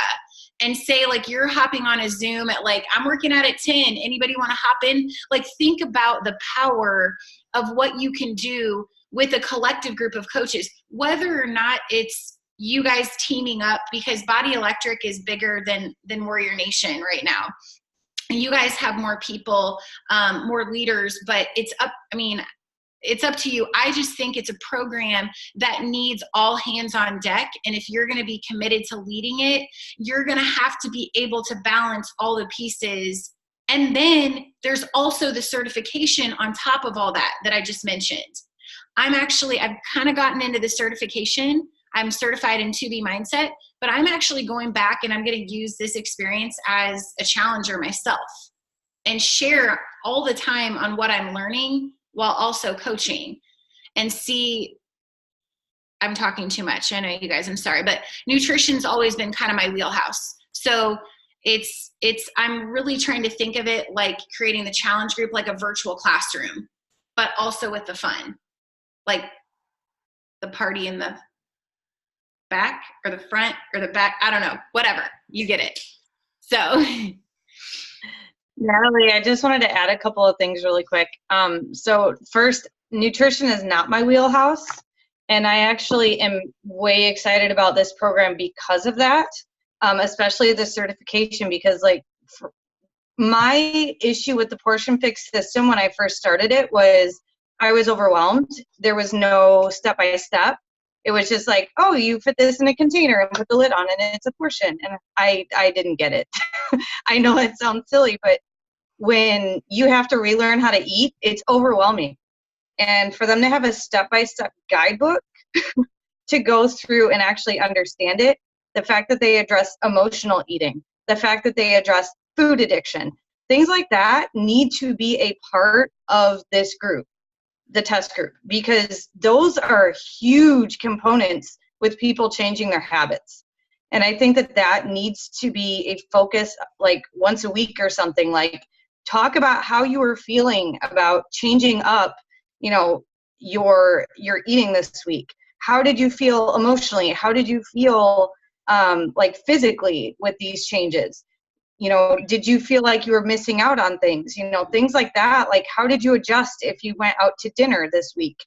and say like, you're hopping on a Zoom at like, I'm working out at 10. Anybody want to hop in? Like, think about the power of what you can do with a collective group of coaches, whether or not it's you guys teaming up, because Body Electric is bigger than Warrior Nation right now. You guys have more people, more leaders, but it's up to you. I just think it's a program that needs all hands on deck. And if you're going to be committed to leading it, you're going to have to be able to balance all the pieces. And then there's also the certification on top of all that I just mentioned. I've kind of gotten into the certification. I'm certified in 2B Mindset, but I'm actually going back and I'm going to use this experience as a challenger myself and share all the time on what I'm learning while also coaching, and see, I'm talking too much. I know you guys, I'm sorry, but nutrition's always been kind of my wheelhouse. So I'm really trying to think of it like creating the challenge group like a virtual classroom, but also with the fun, like the party in the back or the front or the back. I don't know, whatever, you get it. So Natalie, I just wanted to add a couple of things really quick. So first, nutrition is not my wheelhouse, and I actually am way excited about this program because of that, especially the certification, because like my issue with the portion fix system when I first started it was I was overwhelmed. There was no step-by-step. It was just like, oh, you fit this in a container and put the lid on and it's a portion. And I didn't get it. I know it sounds silly, but when you have to relearn how to eat, it's overwhelming. And for them to have a step-by-step guidebook to go through and actually understand it, the fact that they address emotional eating, the fact that they address food addiction, things like that need to be a part of this group, the test group, because those are huge components with people changing their habits. And I think that that needs to be a focus, like once a week or something, like talk about how you were feeling about changing up, you know, your eating this week. How did you feel emotionally? How did you feel like physically with these changes? You know, did you feel like you were missing out on things? You know, things like that. Like, how did you adjust if you went out to dinner this week?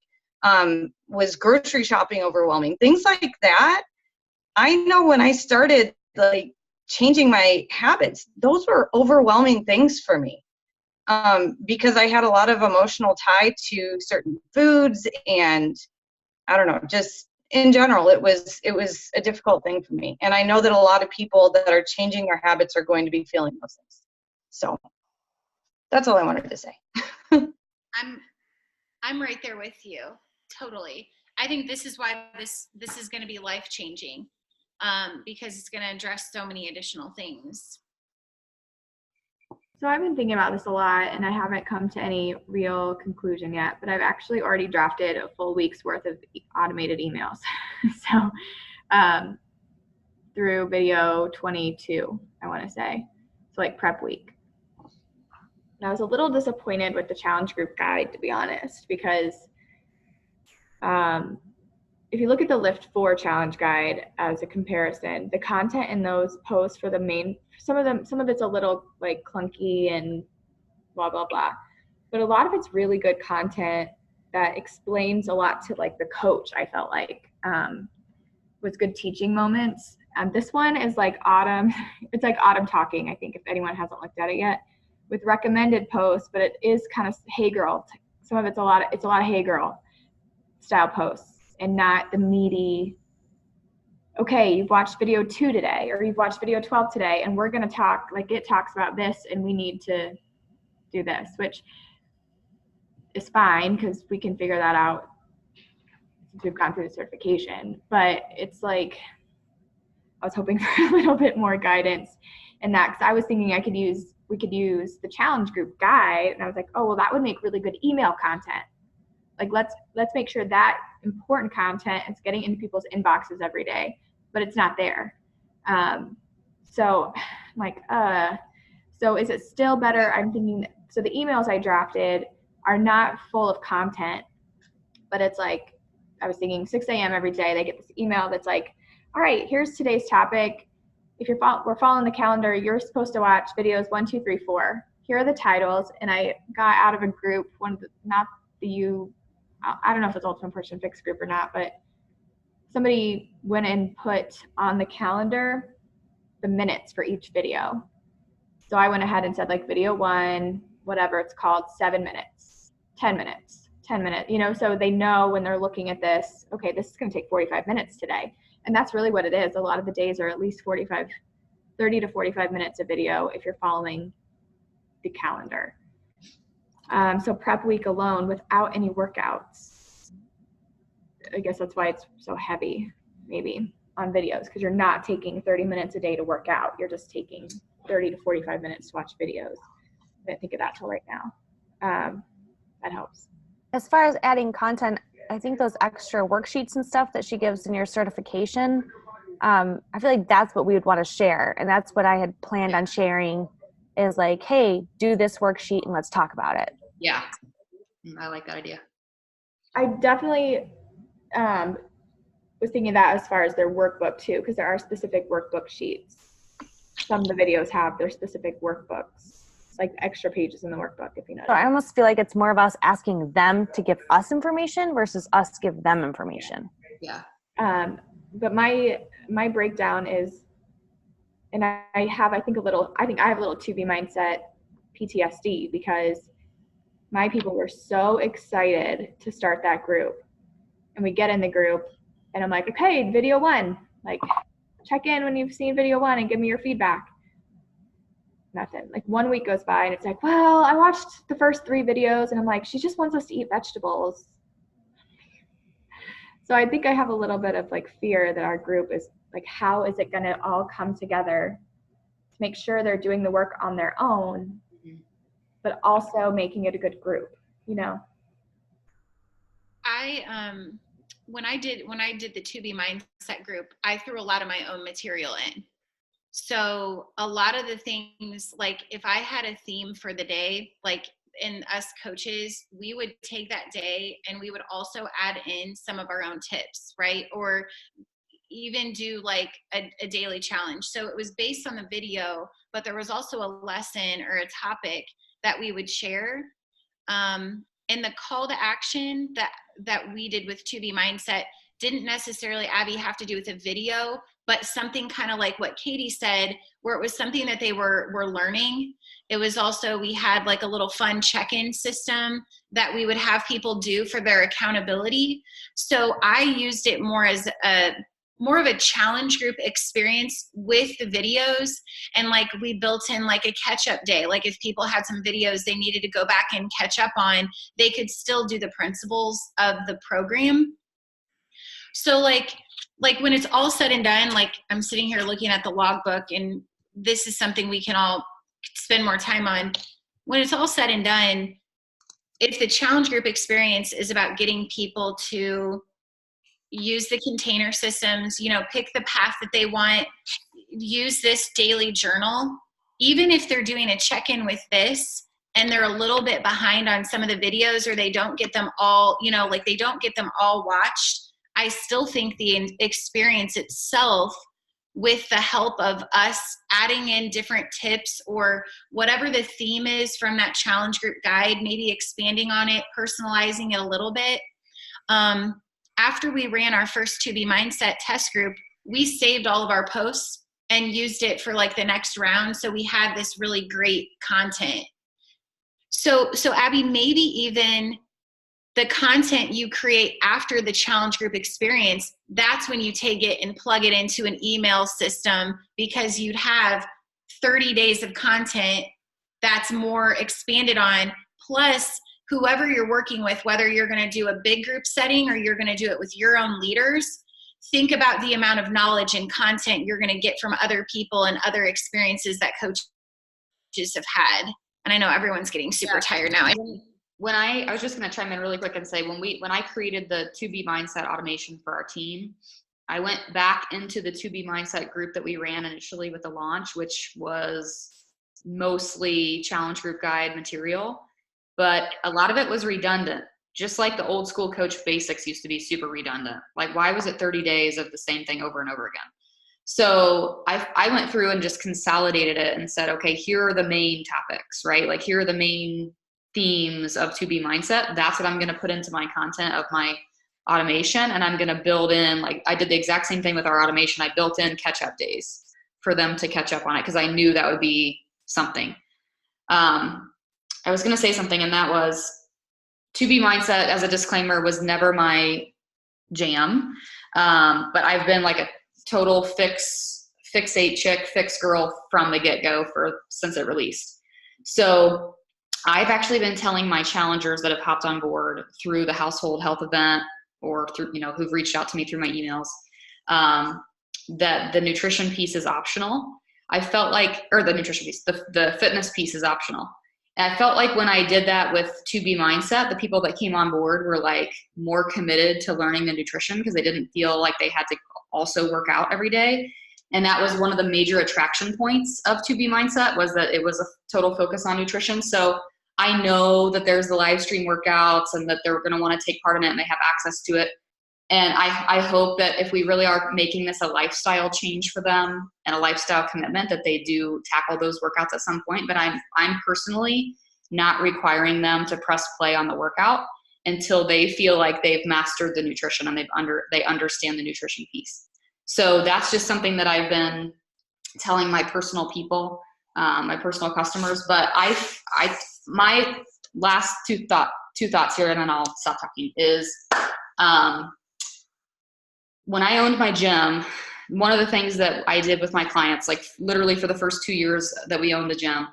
Was grocery shopping overwhelming? Things like that. I know when I started like changing my habits, those were overwhelming things for me, because I had a lot of emotional tie to certain foods, and I don't know, just in general, it was a difficult thing for me. And I know that a lot of people that are changing their habits are going to be feeling those things. So that's all I wanted to say. I'm right there with you. Totally. I think this is why this is going to be life-changing, because it's going to address so many additional things. So I've been thinking about this a lot, and I haven't come to any real conclusion yet, but I've actually already drafted a full week's worth of automated emails. So through video 22, I want to say. So like prep week. And I was a little disappointed with the challenge group guide, to be honest, because if you look at the Lift 4 challenge guide as a comparison, the content in those posts for the main, some of it's a little like clunky and blah, blah, blah. But a lot of it's really good content that explains a lot to like the coach, I felt like, with good teaching moments. This one is like Autumn, it's like Autumn talking, I think, if anyone hasn't looked at it yet, with recommended posts, but it is kind of Hey Girl. Some of it's a lot of Hey Girl style posts, and not the meaty, okay, you've watched video 2 today, or you've watched video 12 today, and we're going to talk, like it talks about this, and we need to do this, which is fine because we can figure that out since we've gone through the certification. But it's like, I was hoping for a little bit more guidance in that, because I was thinking we could use the challenge group guide, and I was like, oh, well, that would make really good email content. Like, let's make sure that important content is getting into people's inboxes every day, but it's not there. So I'm like, so is it still better? I'm thinking that, so the emails I drafted are not full of content, but it's like, I was thinking 6 a.m. every day, they get this email that's like, all right, here's today's topic. If we're following the calendar, you're supposed to watch videos 1, 2, 3, 4. Here are the titles. And I got out of a group, I don't know if it's Ultimate Portion Fix group or not, but somebody went and put on the calendar the minutes for each video. So I went ahead and said like video 1, whatever it's called, 7 minutes, 10 minutes, 10 minutes, you know, so they know when they're looking at this, okay, this is going to take 45 minutes today. And that's really what it is. A lot of the days are at least 30 to 45 minutes of video if you're following the calendar. So prep week alone without any workouts, I guess that's why it's so heavy maybe on videos, because you're not taking 30 minutes a day to work out. You're just taking 30 to 45 minutes to watch videos. I didn't think of that till right now. That helps. As far as adding content, I think those extra worksheets and stuff that she gives in your certification, I feel like that's what we would want to share. And that's what I had planned on sharing is like, hey, do this worksheet and let's talk about it. Yeah. I like that idea. I definitely was thinking that as far as their workbook too, because there are specific workbook sheets. Some of the videos have their specific workbooks, like extra pages in the workbook, if you know. So I almost feel like it's more of us asking them to give us information versus us give them information. Yeah. But my breakdown is, and I have I have a little 2B mindset PTSD because my people were so excited to start that group, and we get in the group, and I'm like, okay, video 1, like check in when you've seen video 1 and give me your feedback. Nothing. Like 1 week goes by and it's like, well, I watched the first 3 videos, and I'm like, she just wants us to eat vegetables. So I think I have a little bit of like fear that our group is like, how is it going to all come together to make sure they're doing the work on their own, but also making it a good group, you know? When I did the 2B mindset group, I threw a lot of my own material in. So a lot of the things, like if I had a theme for the day, like in us coaches, we would take that day and we would also add in some of our own tips, right? Or even do like a daily challenge. So it was based on the video, but there was also a lesson or a topic that we would share. And the call to action that we did with 2B Mindset didn't necessarily, Abby, have to do with a video, but something kind of like what Katie said, where it was something that they were learning. It was also, we had like a little fun check-in system that we would have people do for their accountability. So I used it more as more of a challenge group experience with the videos. And like we built in like a catch-up day. Like if people had some videos they needed to go back and catch up on, they could still do the principles of the program. So like when it's all said and done, like I'm sitting here looking at the logbook, and this is something we can all spend more time on. When it's all said and done, if the challenge group experience is about getting people to use the container systems, you know, pick the path that they want, use this daily journal, even if they're doing a check-in with this and they're a little bit behind on some of the videos, or they don't get them all, you know, like they don't get them all watched, I still think the experience itself, with the help of us adding in different tips or whatever the theme is from that challenge group guide, maybe expanding on it, personalizing it a little bit. After we ran our first 2B Mindset test group, we saved all of our posts and used it for like the next round. So we had this really great content. So Abby, maybe even the content you create after the challenge group experience, that's when you take it and plug it into an email system, because you'd have 30 days of content that's more expanded on, plus whoever you're working with, whether you're going to do a big group setting or you're going to do it with your own leaders, think about the amount of knowledge and content you're going to get from other people and other experiences that coaches have had. And I know everyone's getting super tired now. I was just going to chime in really quick and say, when I created the 2B Mindset automation for our team, I went back into the 2B Mindset group that we ran initially with the launch, which was mostly challenge group guide material, but a lot of it was redundant, just like the old school coach basics used to be super redundant. Like, why was it 30 days of the same thing over and over again? So I went through and just consolidated it and said, okay, here are the main topics, right? Like, here are the main themes of 2B Mindset. That's what I'm going to put into my content of my automation. And I'm going to build in, like I did the exact same thing with our automation. I built in catch-up days for them to catch up on it, because I knew that would be something. I was going to say something, and that was 2B Mindset, as a disclaimer, was never my jam. But I've been like a total fix-8 chick, fix girl from the get-go since it released. So I've actually been telling my challengers that have hopped on board through the household health event, or through, you know, who've reached out to me through my emails, that the nutrition piece is optional. I felt like, or the nutrition piece, the fitness piece is optional. And I felt like when I did that with 2B Mindset, the people that came on board were like more committed to learning the nutrition because they didn't feel like they had to also work out every day. And that was one of the major attraction points of 2B Mindset, was that it was a total focus on nutrition. So I know that there's the live stream workouts and that they're going to want to take part in it and they have access to it. And I hope that if we really are making this a lifestyle change for them and a lifestyle commitment, that they do tackle those workouts at some point. But I'm personally not requiring them to press play on the workout until they feel like they've mastered the nutrition and they understand the nutrition piece. So that's just something that I've been telling my personal people, my personal customers. But my last two thoughts here, and then I'll stop talking, is when I owned my gym, one of the things that I did with my clients, like literally for the first 2 years that we owned the gym,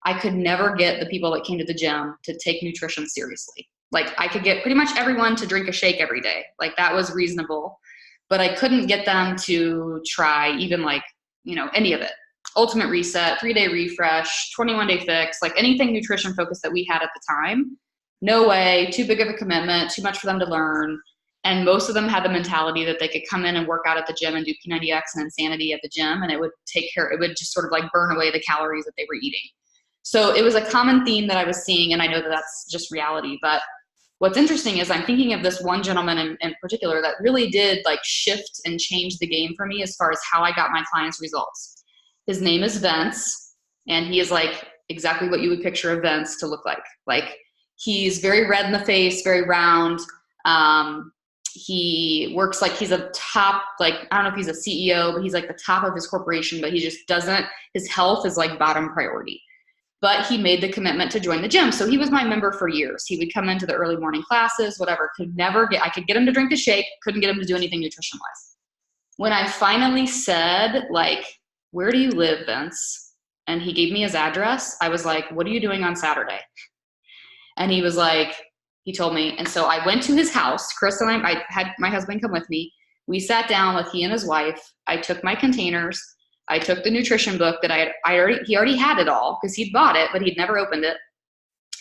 I could never get the people that came to the gym to take nutrition seriously. Like I could get pretty much everyone to drink a shake every day. Like that was reasonable, but I couldn't get them to try even like, any of it. Ultimate Reset, 3-day refresh, 21-day fix, like anything nutrition focused that we had at the time. No way, too big of a commitment, too much for them to learn. And most of them had the mentality that they could come in and work out at the gym and do P90X and Insanity at the gym, and it would just sort of like burn away the calories that they were eating. So it was a common theme that I was seeing, and I know that that's just reality. But what's interesting is I'm thinking of this one gentleman in particular that really did like shift and change the game for me as far as how I got my clients' results. His name is Vince, and he is like exactly what you would picture a Vince to look like. Like he's very red in the face, very round. He works like he's a top, like, I don't know if he's a CEO, but he's like the top of his corporation, but he just doesn't, his health is like bottom priority. But he made the commitment to join the gym. So he was my member for years. He would come into the early morning classes, whatever, I could get him to drink a shake, couldn't get him to do anything nutrition wise. When I finally said, like, where do you live, Vince? And he gave me his address. I was like, what are you doing on Saturday? And he was like, he told me. And so I went to his house. Chris and I had my husband come with me. We sat down with he and his wife. I took my containers. I took the nutrition book that he already had it all because he'd bought it, but he'd never opened it.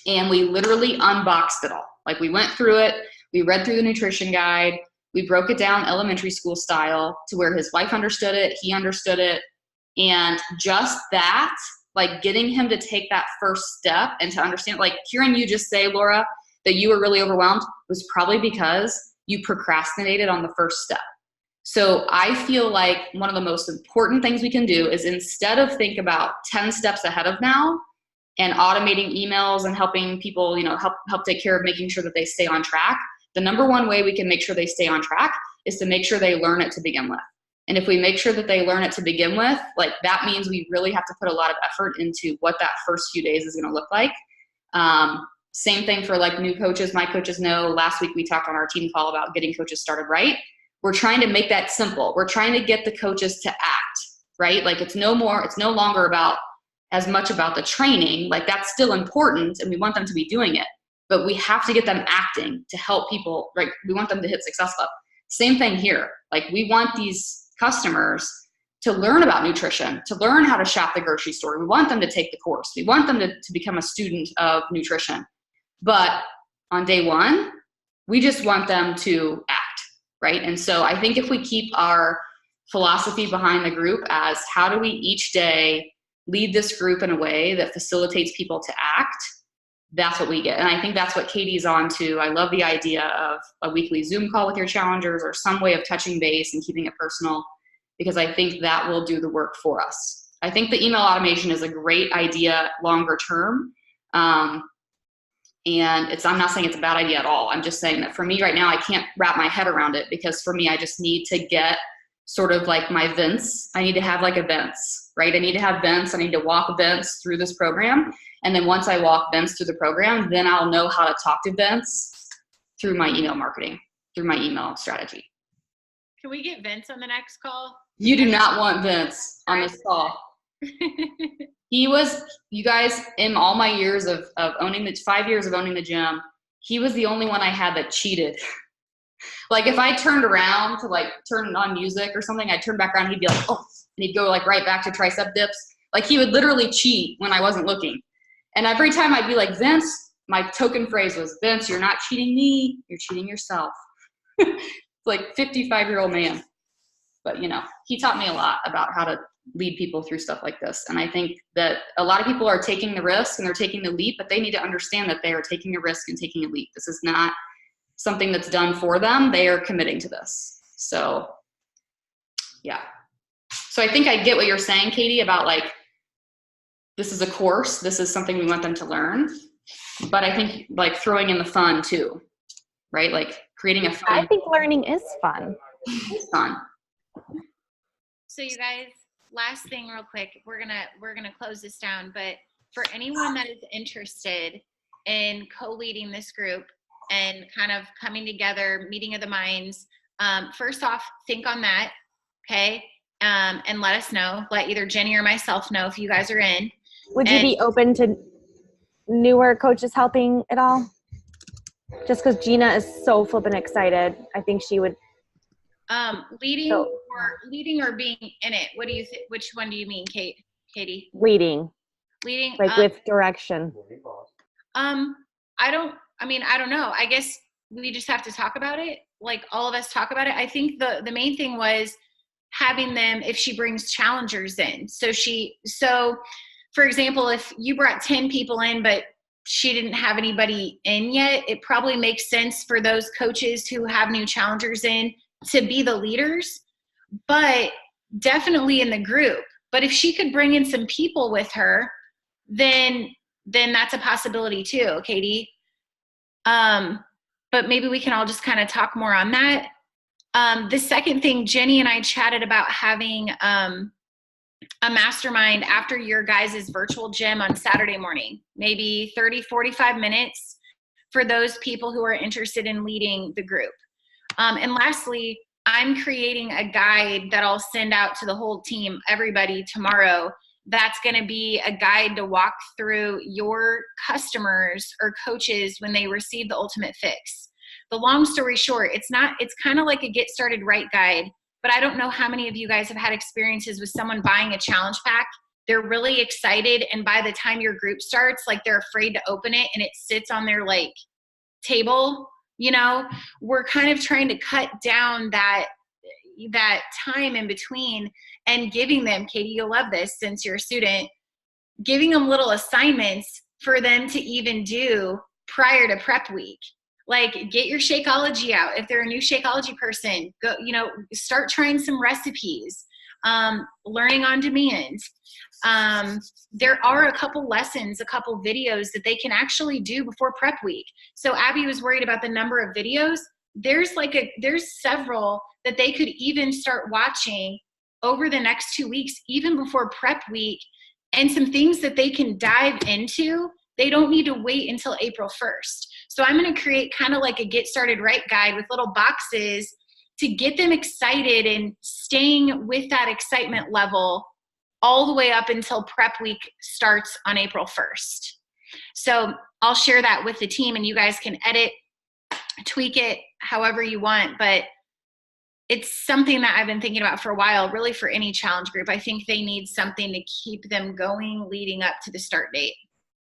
And we literally unboxed it all. Like we went through it. We read through the nutrition guide. We broke it down elementary school style to where his wife understood it. He understood it. And just that, like getting him to take that first step and to understand, like hearing you just say, Laura, that you were really overwhelmed was probably because you procrastinated on the first step. So I feel like one of the most important things we can do is instead of think about 10 steps ahead of now and automating emails and helping people, help take care of making sure that they stay on track, the number one way we can make sure they stay on track is to make sure they learn it to begin with. And if we make sure that they learn it to begin with, like that means we really have to put a lot of effort into what that first few days is going to look like. Same thing for like new coaches. My coaches know last week we talked on our team call about getting coaches started right. We're trying to make that simple. We're trying to get the coaches to act, right? Like it's no longer about as much about the training. Like that's still important and we want them to be doing it, but we have to get them acting to help people, right? We want them to hit Success Club. Same thing here. Like we want these customers to learn about nutrition, to learn how to shop the grocery store. We want them to take the course. We want them to become a student of nutrition. But on day one, we just want them to act, right? And so I think if we keep our philosophy behind the group as how do we each day lead this group in a way that facilitates people to act, that's what we get. And I think that's what Katie's on to. I love the idea of a weekly Zoom call with your challengers or some way of touching base and keeping it personal, because I think that will do the work for us. I think the email automation is a great idea longer term. And I'm not saying it's a bad idea at all. I'm just saying that for me right now, I can't wrap my head around it because for me, I just need to get sort of like my Vince. I need to have like a Vince, right? I need to have Vince. I need to walk Vince through this program. And then once I walk Vince through the program, then I'll know how to talk to Vince through my email marketing, through my email strategy. Can we get Vince on the next call? You do not want Vince on this call. He was, you guys, in all my years of owning 5 years of owning the gym, he was the only one I had that cheated. Like if I turned around to like turn on music or something, I'd turn back around, he'd be like, oh, and he'd go like right back to tricep dips. Like he would literally cheat when I wasn't looking. And every time I'd be like, Vince, my token phrase was, Vince, you're not cheating me, you're cheating yourself. Like 55-year-old man. But, you know, he taught me a lot about how to lead people through stuff like this. And I think that a lot of people are taking the risk and they're taking the leap, but they need to understand that they are taking a risk and taking a leap. This is not something that's done for them. They are committing to this. So, yeah. So I think I get what you're saying, Katie, about like, this is a course. This is something we want them to learn. But I think like throwing in the fun too, right? Like creating a fun. I think learning is fun. It's fun. So you guys, last thing real quick, we're gonna close this down, but for anyone that is interested in co-leading this group and kind of coming together, meeting of the minds, first off, think on that, okay? And let us know, let either Jenny or myself know if you guys are in. Would you be open to newer coaches helping at all? Just because Gina is so flippin' excited. I think she would. Leading or being in it? What do you think? Which one do you mean, Katie? Leading. Like with direction. I don't know. I guess we just have to talk about it. Like all of us talk about it. I think the main thing was having them, if she brings challengers in. So for example, if you brought 10 people in, but she didn't have anybody in yet, it probably makes sense for those coaches who have new challengers in to be the leaders, but definitely in the group. But if she could bring in some people with her, then that's a possibility too, Katie. But maybe we can all just kind of talk more on that. The second thing, Jenny and I chatted about having a mastermind after your guys' virtual gym on Saturday morning, maybe 30, 45 minutes for those people who are interested in leading the group. And lastly, I'm creating a guide that I'll send out to the whole team, everybody tomorrow. That's going to be a guide to walk through your customers or coaches when they receive the ultimate fix. The long story short, it's kind of like a get started right guide, but I don't know how many of you guys have had experiences with someone buying a challenge pack. They're really excited, and by the time your group starts, like they're afraid to open it and it sits on their like table. You know, we're kind of trying to cut down that time in between and giving them, Katie, you'll love this since you're a student, giving them little assignments for them to even do prior to prep week. Like get your Shakeology out. If they're a new Shakeology person, go, start trying some recipes, learning on demand. There are a couple lessons, a couple videos that they can actually do before prep week. So Abby was worried about the number of videos. There's several that they could even start watching over the next 2 weeks, even before prep week, and some things that they can dive into. They don't need to wait until April 1st. So I'm going to create kind of like a get started right guide with little boxes to get them excited and staying with that excitement level all the way up until prep week starts on April 1st. So I'll share that with the team and you guys can edit, tweak it however you want, but it's something that I've been thinking about for a while, really for any challenge group. I think they need something to keep them going leading up to the start date.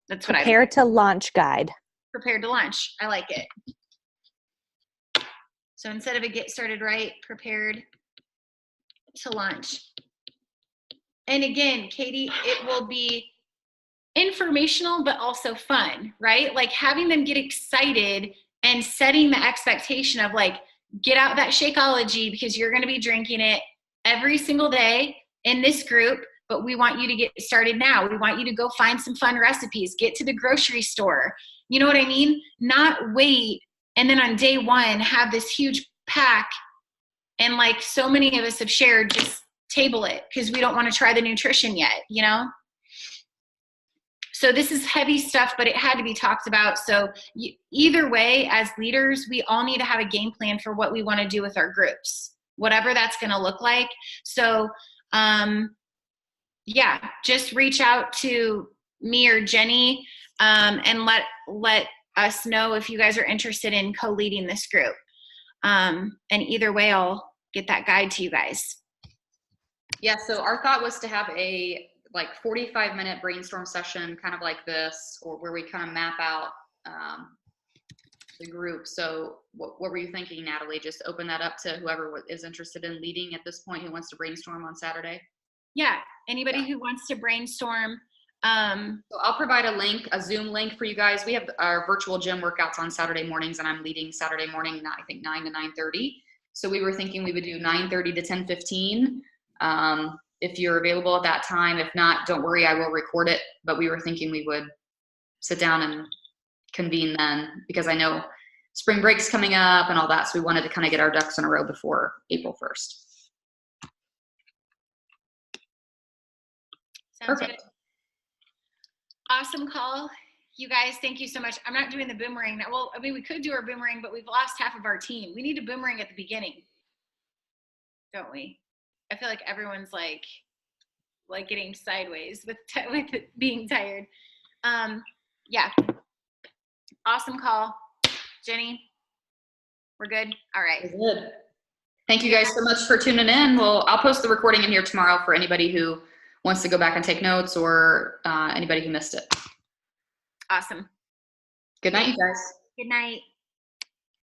That's what Prepare to launch guide. Prepared to launch. I like it. So instead of a get started right, prepared to launch. And again, Katie, it will be informational, but also fun, right? Like having them get excited and setting the expectation of like, get out that Shakeology because you're going to be drinking it every single day in this group, but we want you to get started now. We want you to go find some fun recipes, get to the grocery store. You know what I mean? Not wait and then on day one have this huge pack and like so many of us have shared, just table it because we don't want to try the nutrition yet, you know? So this is heavy stuff, but it had to be talked about. So either way, as leaders, we all need to have a game plan for what we want to do with our groups, whatever that's going to look like. So yeah, just reach out to me or Jenny and let us know if you guys are interested in co-leading this group. And either way, I'll get that guide to you guys. Yeah, so our thought was to have like 45-minute brainstorm session, kind of like this, or where we kind of map out the group. So what were you thinking, Natalie? Just open that up to whoever is interested in leading at this point, who wants to brainstorm on Saturday? Yeah, anybody who wants to brainstorm. So I'll provide a link, a Zoom link for you guys. We have our virtual gym workouts on Saturday mornings, and I'm leading Saturday morning, I think 9 to 9:30. So we were thinking we would do 9:30 to 10:15. If you're available at that time. If not, don't worry, I will record it. But we were thinking we would sit down and convene then, because I know spring break's coming up and all that. So we wanted to kind of get our ducks in a row before April 1st. Sounds Perfect. good. Awesome call. You guys, thank you so much. I'm not doing the boomerang now. Well, I mean, we could do our boomerang, but we've lost half of our team. We need a boomerang at the beginning, don't we? I feel like everyone's like getting sideways with being tired. Yeah. Awesome call. Jenny, we're good? All right. We're good. Thank you guys so much for tuning in. I'll post the recording in here tomorrow for anybody who wants to go back and take notes, or anybody who missed it. Awesome. Good night, you guys. Good night.